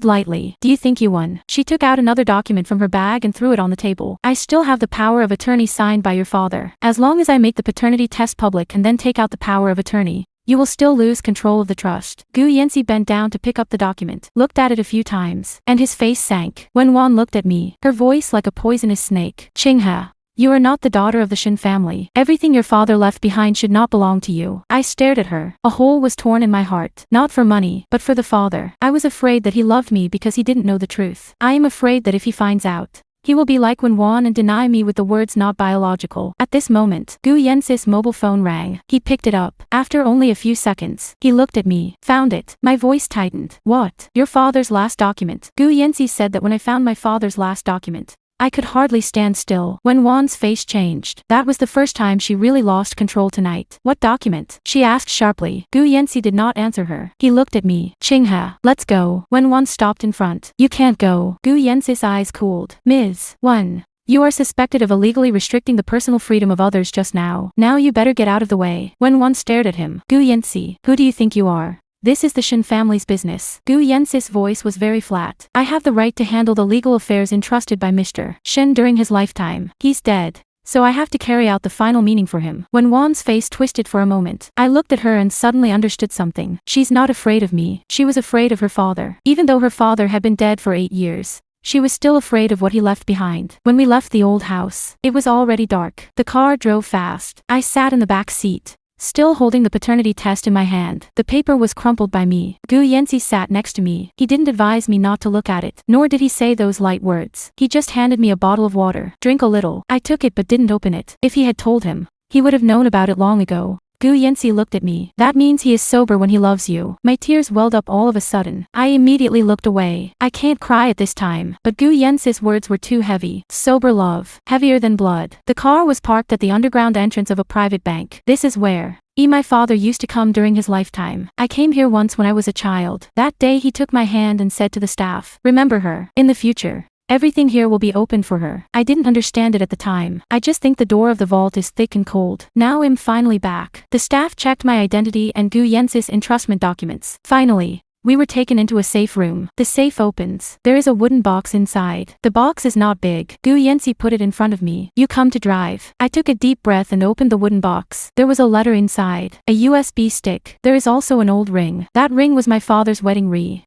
lightly. Do you think you won? She took out another document from her bag and threw it on the table. I still have the power of attorney signed by your father. As long as I make the paternity test public and then take out the power of attorney, you will still lose control of the trust. Gu Yanxi bent down to pick up the document, looked at it a few times, and his face sank. Wenwan looked at me, her voice like a poisonous snake. Chingha, you are not the daughter of the Shin family. Everything your father left behind should not belong to you. I stared at her. A hole was torn in my heart. Not for money, but for the father. I was afraid that he loved me because he didn't know the truth. I am afraid that if he finds out, he will be like Wenwan and deny me with the words not biological. At this moment, Gu Yensi's mobile phone rang. He picked it up. After only a few seconds, he looked at me. Found it. My voice tightened. What? Your father's last document. Gu Yensi said that when I found my father's last document, I could hardly stand still. When Wan's face changed. That was the first time she really lost control tonight. What document? She asked sharply. Gu Yanxi did not answer her. He looked at me. Chingha, let's go. When Wan stopped in front. You can't go. Gu Yanxi's eyes cooled. Ms. Wan, you are suspected of illegally restricting the personal freedom of others just now. Now you better get out of the way. When Wan stared at him. Gu Yanxi, who do you think you are? This is the Shin family's business. Gu Yensi's voice was very flat. I have the right to handle the legal affairs entrusted by Mr. Shin during his lifetime. He's dead, so I have to carry out the final meaning for him. When Wan's face twisted for a moment, I looked at her and suddenly understood something. She's not afraid of me. She was afraid of her father. Even though her father had been dead for 8 years, she was still afraid of what he left behind. When we left the old house, it was already dark. The car drove fast. I sat in the back seat, still holding the paternity test in my hand. The paper was crumpled by me. Gu Yanxi sat next to me. He didn't advise me not to look at it, nor did he say those light words. He just handed me a bottle of water. Drink a little. I took it but didn't open it. If he had told him, he would have known about it long ago. Gu Yanxi looked at me. That means he is sober when he loves you. My tears welled up all of a sudden. I immediately looked away. I can't cry at this time. But Gu Yanxi's words were too heavy. Sober love. Heavier than blood. The car was parked at the underground entrance of a private bank. This is where my father used to come during his lifetime. I came here once when I was a child. That day he took my hand and said to the staff, remember her. In the future, everything here will be open for her. I didn't understand it at the time. I just think the door of the vault is thick and cold. Now I'm finally back. The staff checked my identity and Gu Yensi's entrustment documents. Finally, we were taken into a safe room. The safe opens. There is a wooden box inside. The box is not big. Gu Yanxi put it in front of me. You come to drive. I took a deep breath and opened the wooden box. There was a letter inside. A USB stick. There is also an old ring. That ring was my father's wedding ring.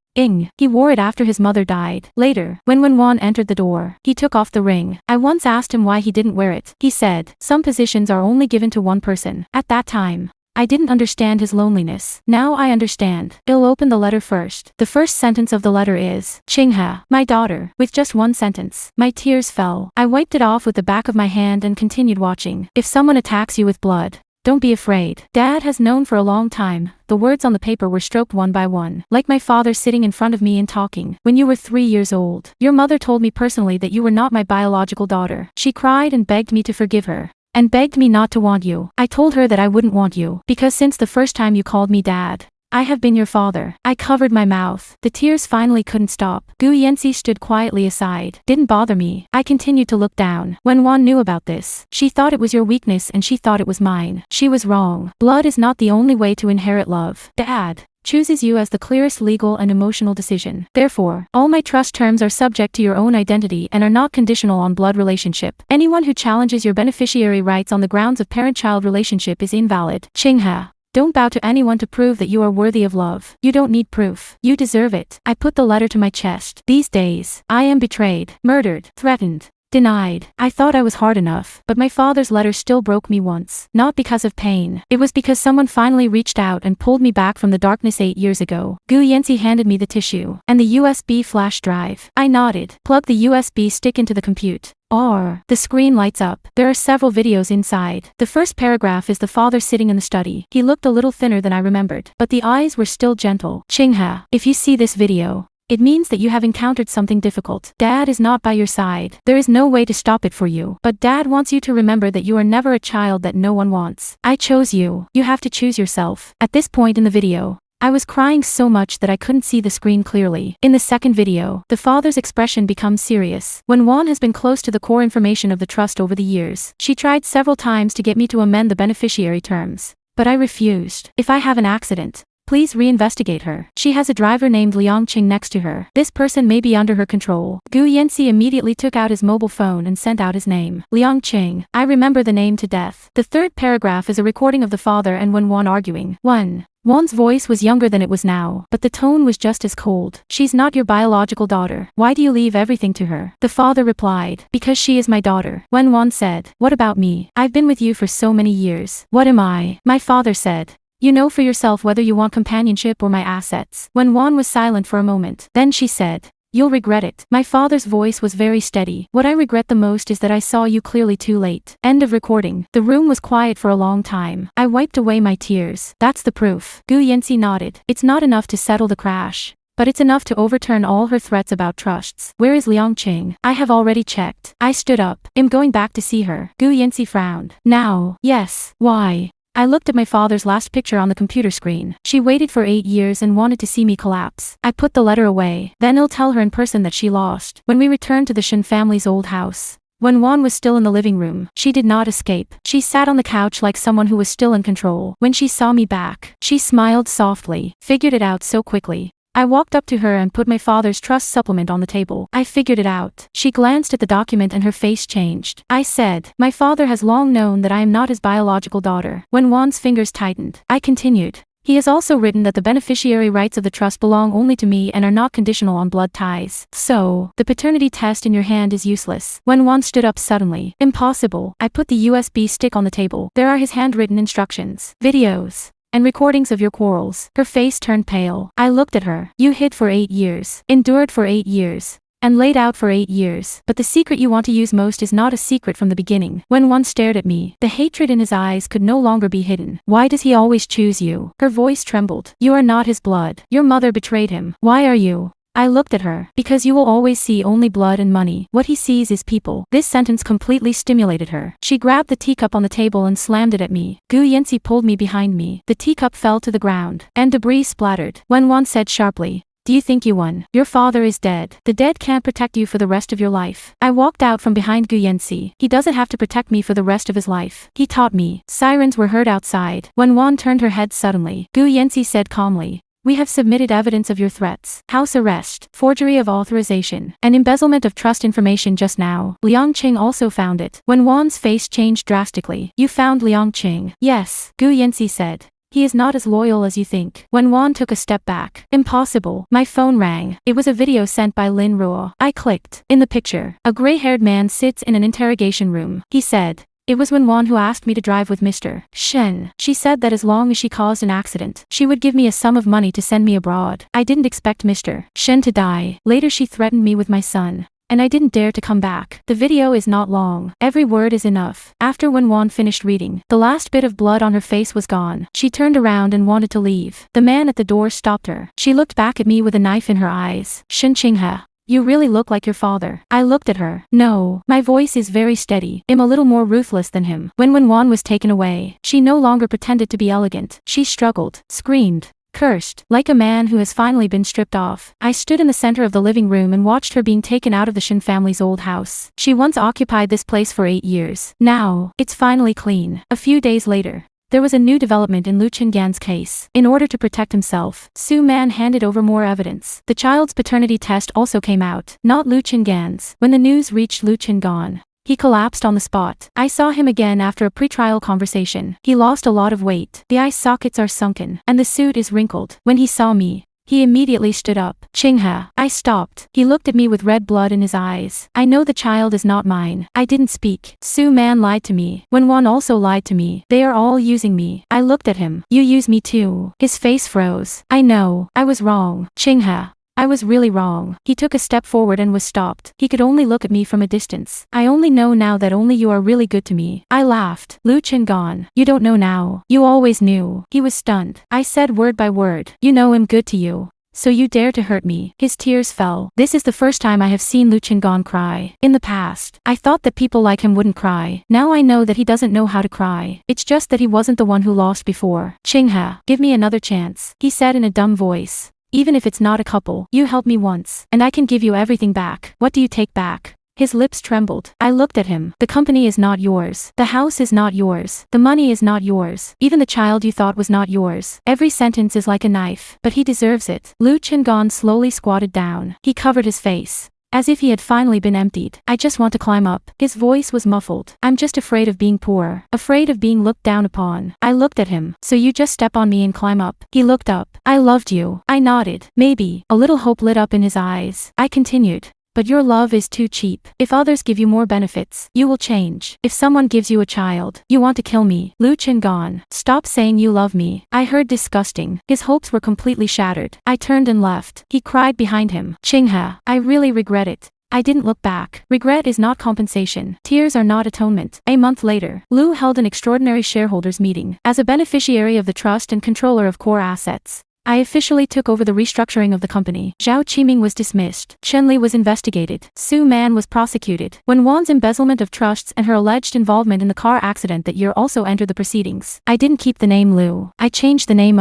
He wore it after his mother died. Later, when Wenwan entered the door, he took off the ring. I once asked him why he didn't wear it. He said, some positions are only given to one person. At that time, I didn't understand his loneliness. Now I understand. I'll open the letter first. The first sentence of the letter is, Chingha, my daughter. With just one sentence, my tears fell. I wiped it off with the back of my hand and continued watching. If someone attacks you with blood, don't be afraid. Dad has known for a long time. The words on the paper were stroked one by one, like my father sitting in front of me and talking. When you were 3 years old, your mother told me personally that you were not my biological daughter. She cried and begged me to forgive her, and begged me not to want you. I told her that I wouldn't want you, because since the first time you called me dad, I have been your father. I covered my mouth. The tears finally couldn't stop. Gu Yanxi stood quietly aside. Didn't bother me. I continued to look down. When Wan knew about this, she thought it was your weakness and she thought it was mine. She was wrong. Blood is not the only way to inherit love. Dad chooses you as the clearest legal and emotional decision. Therefore, all my trust terms are subject to your own identity and are not conditional on blood relationship. Anyone who challenges your beneficiary rights on the grounds of parent-child relationship is invalid. Chingha, don't bow to anyone to prove that you are worthy of love. You don't need proof. You deserve it. I put the letter to my chest. These days, I am betrayed, murdered, threatened, denied. I thought I was hard enough, but my father's letter still broke me once. Not because of pain. It was because someone finally reached out and pulled me back from the darkness 8 years ago. Gu Yanxi handed me the tissue and the USB flash drive. I nodded. Plug the USB stick into the compute. The screen lights up. There are several videos inside. The first paragraph is the father sitting in the study. He looked a little thinner than I remembered, but the eyes were still gentle. Chingha, if you see this video, it means that you have encountered something difficult. Dad is not by your side. There is no way to stop it for you. But Dad wants you to remember that you are never a child that no one wants. I chose you. You have to choose yourself. At this point in the video, I was crying so much that I couldn't see the screen clearly. In the second video, the father's expression becomes serious. When Won has been close to the core information of the trust over the years, she tried several times to get me to amend the beneficiary terms. But I refused. If I have an accident, please reinvestigate her. She has a driver named Liang Qing next to her. This person may be under her control. Gu Yanxi immediately took out his mobile phone and sent out his name. Liang Qing. I remember the name to death. The third paragraph is a recording of the father and Wen Won arguing. 1. Won's voice was younger than it was now, but the tone was just as cold. She's not your biological daughter. Why do you leave everything to her? The father replied, because she is my daughter. Wen Won said, what about me? I've been with you for so many years. What am I? My father said, you know for yourself whether you want companionship or my assets. Wen Won was silent for a moment. Then she said, you'll regret it. My father's voice was very steady. What I regret the most is that I saw you clearly too late. End of recording. The room was quiet for a long time. I wiped away my tears. That's the proof. Gu Yanxi nodded. It's not enough to settle the crash, but it's enough to overturn all her threats about trusts. Where is Liang Qing? I have already checked. I stood up. I'm going back to see her. Gu Yanxi frowned. Now? Yes. Why? I looked at my father's last picture on the computer screen. She waited for 8 years and wanted to see me collapse. I put the letter away. Then I'll tell her in person that she lost. When we returned to the Shen family's old house, when Won was still in the living room, she did not escape. She sat on the couch like someone who was still in control. When she saw me back, she smiled softly. Figured it out so quickly. I walked up to her and put my father's trust supplement on the table. I figured it out. She glanced at the document and her face changed. I said, my father has long known that I am not his biological daughter. When Won's fingers tightened, I continued. He has also written that the beneficiary rights of the trust belong only to me and are not conditional on blood ties. So, the paternity test in your hand is useless. When Won stood up suddenly. Impossible. I put the USB stick on the table. There are his handwritten instructions, videos, and recordings of your quarrels. Her face turned pale. I looked at her. You hid for 8 years, endured for 8 years, and laid out for 8 years. But the secret you want to use most is not a secret from the beginning. When One stared at me, the hatred in his eyes could no longer be hidden. Why does he always choose you? Her voice trembled. You are not his blood. Your mother betrayed him. Why are you? I looked at her. Because you will always see only blood and money. What he sees is people. This sentence completely stimulated her. She grabbed the teacup on the table and slammed it at me. Gu Yanxi pulled me behind me. The teacup fell to the ground, and debris splattered. Wen Won said sharply, do you think you won? Your father is dead. The dead can't protect you for the rest of your life. I walked out from behind Gu Yanxi. He doesn't have to protect me for the rest of his life. He taught me. Sirens were heard outside. When Won turned her head suddenly, Gu Yanxi said calmly, we have submitted evidence of your threats, house arrest, forgery of authorization, and embezzlement of trust information just now. Liang Qing also found it. When Won's face changed drastically. You found Liang Qing? Yes, Gu Yanxi said. He is not as loyal as you think. When Won took a step back. Impossible. My phone rang. It was a video sent by Lin Ruo. I clicked. In the picture, a gray-haired man sits in an interrogation room. He said, it was Wen Won who asked me to drive with Mr. Shen. She said that as long as she caused an accident, she would give me a sum of money to send me abroad. I didn't expect Mr. Shen to die. Later she threatened me with my son, and I didn't dare to come back. The video is not long. Every word is enough. After Wen Won finished reading, the last bit of blood on her face was gone. She turned around and wanted to leave. The man at the door stopped her. She looked back at me with a knife in her eyes. Shen Qinghe, you really look like your father. I looked at her. No, my voice is very steady. I'm a little more ruthless than him. When Wen Won was taken away, she no longer pretended to be elegant. She struggled, screamed, cursed, like a man who has finally been stripped off. I stood in the center of the living room and watched her being taken out of the Shen family's old house. She once occupied this place for 8 years. Now, it's finally clean. A few days later, there was a new development in Lu Qinggan's case. In order to protect himself, Su Man handed over more evidence. The child's paternity test also came out, not Lu Qinggan's. When the news reached Lu Qinggan, he collapsed on the spot. I saw him again after a pre-trial conversation. He lost a lot of weight. The eye sockets are sunken, and the suit is wrinkled. When he saw me, he immediately stood up. Qinghe. I stopped. He looked at me with red blood in his eyes. I know the child is not mine. I didn't speak. Su Man lied to me. Wen Won also lied to me. They are all using me. I looked at him. You use me too. His face froze. I know. I was wrong. Qinghe. I was really wrong. He took a step forward and was stopped. He could only look at me from a distance. I only know now that only you are really good to me. I laughed. Lu Qinggan. You don't know now. You always knew. He was stunned. I said word by word. You know I'm good to you. So you dare to hurt me. His tears fell. This is the first time I have seen Lu Chengan cry. In the past, I thought that people like him wouldn't cry. Now I know that he doesn't know how to cry. It's just that he wasn't the one who lost before. Chingha, give me another chance, he said in a dumb voice. Even if it's not a couple, you helped me once, and I can give you everything back. What do you take back? His lips trembled. I looked at him. The company is not yours. The house is not yours. The money is not yours. Even the child you thought was not yours. Every sentence is like a knife. But he deserves it. Lu Chengan slowly squatted down. He covered his face, as if he had finally been emptied. I just want to climb up. His voice was muffled. I'm just afraid of being poor. Afraid of being looked down upon. I looked at him. So you just step on me and climb up. He looked up. I loved you. I nodded. Maybe. A little hope lit up in his eyes. I continued. But your love is too cheap. If others give you more benefits, you will change. If someone gives you a child, you want to kill me. Lu Chengan, stop saying you love me. I heard disgusting. His hopes were completely shattered. I turned and left. He cried behind him. Chingha, I really regret it. I didn't look back. Regret is not compensation. Tears are not atonement. A month later, Lu held an extraordinary shareholders meeting. As a beneficiary of the trust and controller of core assets, I officially took over the restructuring of the company. Zhao Qiming was dismissed. Chen Li was investigated. Su Man was prosecuted. Wen Wan's embezzlement of trusts and her alleged involvement in the car accident that year also entered the proceedings. I didn't keep the name Lu. I changed the name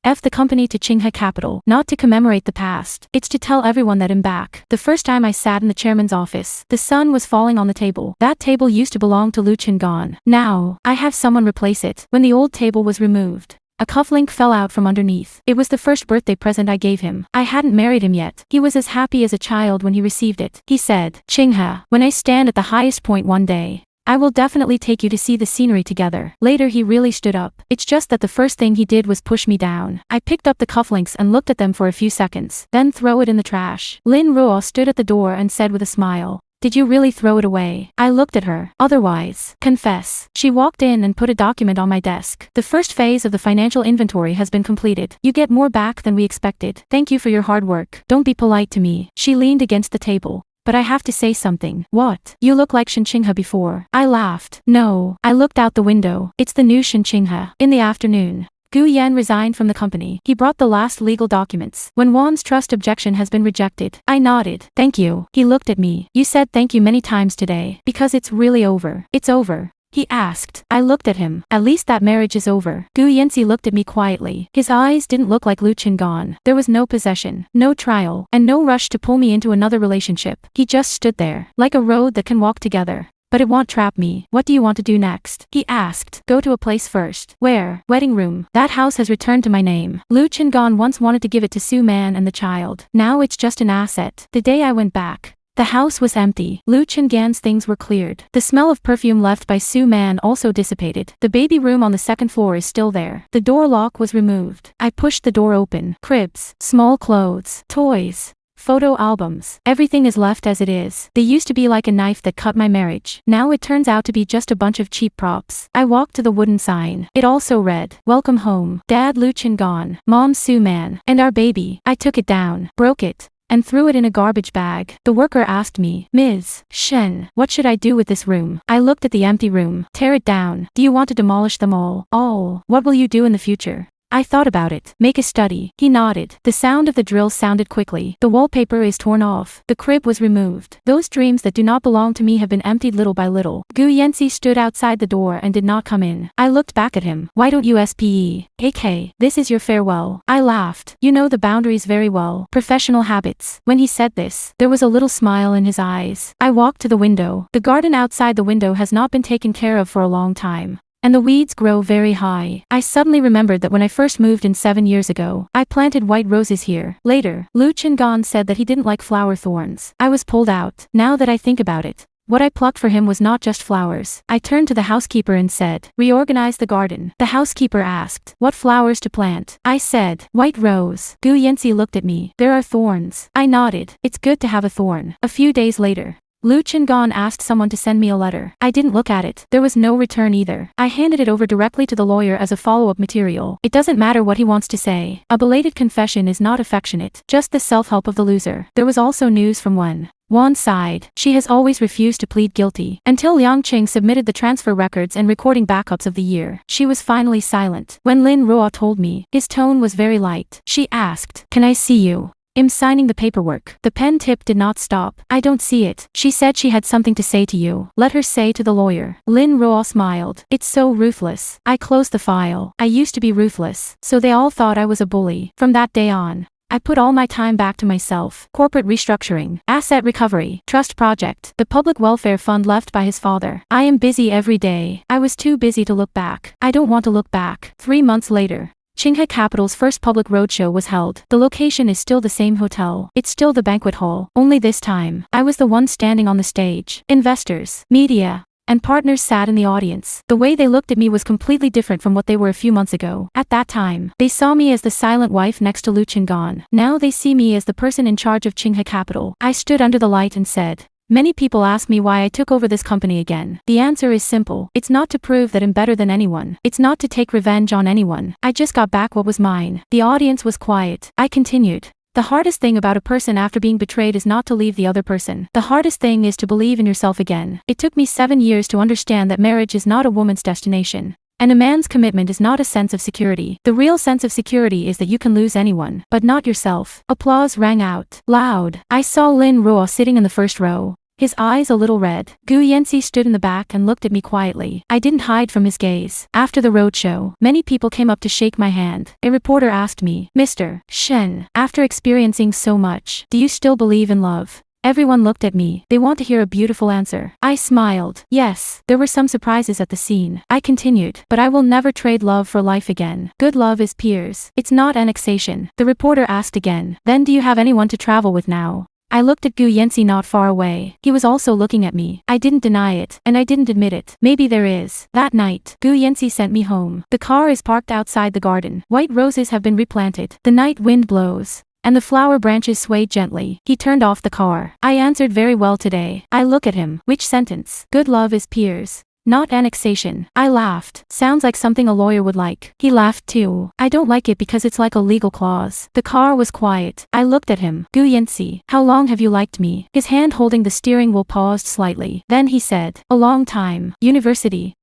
F the company to Qinghe Capital. Not to commemorate the past. It's to tell everyone that I'm back. The first time I sat in the chairman's office, the sun was falling on the table. That table used to belong to Lu Chengan. Now, I have someone replace it. When the old table was removed, a cufflink fell out from underneath. It was the first birthday present I gave him. I hadn't married him yet. He was as happy as a child when he received it. He said, Chingha, when I stand at the highest point one day, I will definitely take you to see the scenery together. Later he really stood up. It's just that the first thing he did was push me down. I picked up the cufflinks and looked at them for a few seconds, then throw it in the trash. Lin Ruo stood at the door and said with a smile, did you really throw it away? I looked at her. Otherwise, confess. She walked in and put a document on my desk. The first phase of the financial inventory has been completed. You get more back than we expected. Thank you for your hard work. Don't be polite to me. She leaned against the table. But I have to say something. What? You look like Shen Qinghe before. I laughed. No. I looked out the window. It's the new Shen Qinghe. In the afternoon, Gu Yan resigned from the company. He brought the last legal documents. When Wan's trust objection has been rejected. I nodded. Thank you. He looked at me. You said thank you many times today. Because it's really over. It's over, he asked. I looked at him. At least that marriage is over. Gu Yanxi looked at me quietly. His eyes didn't look like Lu Chengan. There was no possession, no trial, and no rush to pull me into another relationship. He just stood there, like a road that can walk together. But it won't trap me. What do you want to do next? He asked. Go to a place first. Where? Wedding room. That house has returned to my name. Lu Chengan once wanted to give it to Su Man and the child. Now it's just an asset. The day I went back, the house was empty. Lu Chengan's things were cleared. The smell of perfume left by Su Man also dissipated. The baby room on the second floor is still there. The door lock was removed. I pushed the door open. Cribs, small clothes, toys, photo albums. Everything is left as it is. They used to be like a knife that cut my marriage. Now it turns out to be just a bunch of cheap props. I walked to the wooden sign. It also read, Welcome home, Dad Lu Chengan, Mom Su Man, and our baby. I took it down, broke it, and threw it in a garbage bag. The worker asked me, Ms. Shen, what should I do with this room? I looked at the empty room. Tear it down. Do you want to demolish them all? All. What will you do in the future? I thought about it. Make a study. He nodded. The sound of the drill sounded quickly. The wallpaper is torn off. The crib was removed. Those dreams that do not belong to me have been emptied little by little. Gu Yanxi stood outside the door and did not come in. I looked back at him. Why don't you SPE? AK, this is your farewell. I laughed. You know the boundaries very well. Professional habits. When he said this, there was a little smile in his eyes. I walked to the window. The garden outside the window has not been taken care of for a long time, and the weeds grow very high. I suddenly remembered that when I first moved in 7 years ago, I planted white roses here. Later, Lu Chengan said that he didn't like flower thorns. I was pulled out. Now that I think about it, what I plucked for him was not just flowers. I turned to the housekeeper and said, reorganize the garden. The housekeeper asked, what flowers to plant? I said, white rose. Gu Yanxi looked at me. There are thorns. I nodded. It's good to have a thorn. A few days later, Lu Chengan asked someone to send me a letter. I didn't look at it. There was no return either. I handed it over directly to the lawyer as a follow-up material. It doesn't matter what he wants to say. A belated confession is not affectionate, just the self-help of the loser. There was also news from Wen Won sighed. She has always refused to plead guilty. Until Liang Qing submitted the transfer records and recording backups of the year, she was finally silent. When Lin Ruo told me, his tone was very light. She asked, "Can I see you?" I'm signing the paperwork. The pen tip did not stop. "I don't see it. She said she had something to say to you. Let her say to the lawyer." Lin Ruo smiled. "It's so ruthless." I closed the file. I used to be ruthless, so they all thought I was a bully. From that day on, I put all my time back to myself. Corporate restructuring, asset recovery, trust project, the public welfare fund left by his father. I am busy every day. I was too busy to look back. I don't want to look back. 3 months later, Qinghe Capital's first public roadshow was held. The location is still the same hotel. It's still the banquet hall. Only this time, I was the one standing on the stage. Investors, media, and partners sat in the audience. The way they looked at me was completely different from what they were a few months ago. At that time, they saw me as the silent wife next to Lu Qinggan. Now they see me as the person in charge of Qinghe Capital. I stood under the light and said, "Many people ask me why I took over this company again. The answer is simple. It's not to prove that I'm better than anyone. It's not to take revenge on anyone. I just got back what was mine." The audience was quiet. I continued. "The hardest thing about a person after being betrayed is not to leave the other person. The hardest thing is to believe in yourself again. It took me 7 years to understand that marriage is not a woman's destination. And a man's commitment is not a sense of security. The real sense of security is that you can lose anyone, but not yourself." Applause rang out. Loud. I saw Lin Ruo sitting in the first row, his eyes a little red. Gu Yanxi stood in the back and looked at me quietly. I didn't hide from his gaze. After the roadshow, many people came up to shake my hand. A reporter asked me, "Mr. Shen, after experiencing so much, do you still believe in love?" Everyone looked at me. They want to hear a beautiful answer. I smiled. Yes, there were some surprises at the scene. I continued, "But I will never trade love for life again. Good love is peers. It's not annexation." The reporter asked again, "Then do you have anyone to travel with now?" I looked at Gu Yanxi not far away. He was also looking at me. I didn't deny it, and I didn't admit it. Maybe there is. That night, Gu Yanxi sent me home. The car is parked outside the garden. White roses have been replanted. The night wind blows, and the flower branches sway gently. He turned off the car. I answered very well today. I look at him. Which sentence? Good love is peers, not annexation. I laughed. Sounds like something a lawyer would like. He laughed too. I don't like it because it's like a legal clause. The car was quiet. I looked at him. Gu Yanxi, how long have you liked me? His hand holding the steering wheel paused slightly. Then he said, "A long time. University."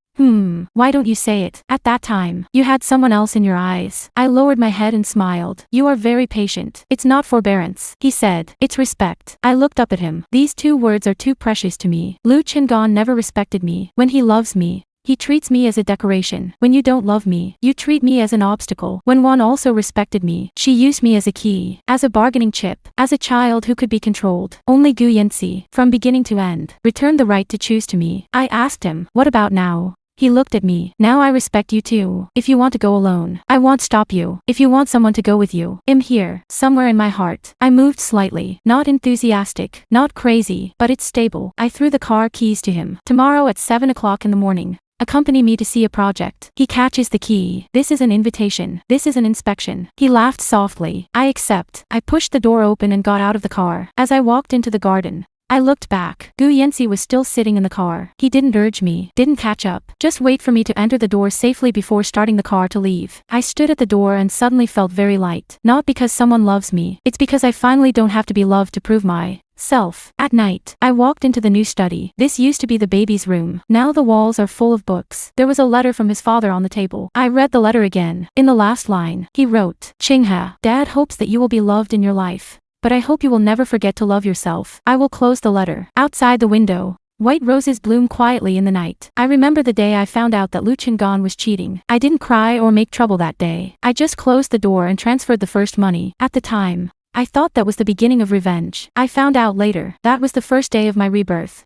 Why don't you say it? At that time, you had someone else in your eyes. I lowered my head and smiled. You are very patient. It's not forbearance. He said, "It's respect." I looked up at him. These 2 words are too precious to me. Lu Qinggan never respected me. When he loves me, he treats me as a decoration. When you don't love me, you treat me as an obstacle. When one also respected me, she used me as a key, as a bargaining chip, as a child who could be controlled. Only Gu Yanxi, from beginning to end, returned the right to choose to me. I asked him, "What about now?" He looked at me. "Now I respect you too. If you want to go alone, I won't stop you. If you want someone to go with you, I'm here, somewhere in my heart." I moved slightly. Not enthusiastic, not crazy, but it's stable. I threw the car keys to him. "Tomorrow at 7 o'clock in the morning, accompany me to see a project." He catches the key. "This is an invitation. This is an inspection." He laughed softly. "I accept." I pushed the door open and got out of the car. As I walked into the garden, I looked back. Gu Yanxi was still sitting in the car. He didn't urge me, didn't catch up, just wait for me to enter the door safely before starting the car to leave. I stood at the door and suddenly felt very light. Not because someone loves me, it's because I finally don't have to be loved to prove myself. At night, I walked into the new study. This used to be the baby's room. Now the walls are full of books. There was a letter from his father on the table. I read the letter again. In the last line, he wrote, "Qinghe, Dad hopes that you will be loved in your life. But I hope you will never forget to love yourself." I will close the letter. Outside the window, white roses bloom quietly in the night. I remember the day I found out that Lu Qinggan was cheating. I didn't cry or make trouble that day. I just closed the door and transferred the first money. At the time, I thought that was the beginning of revenge. I found out later, that was the first day of my rebirth.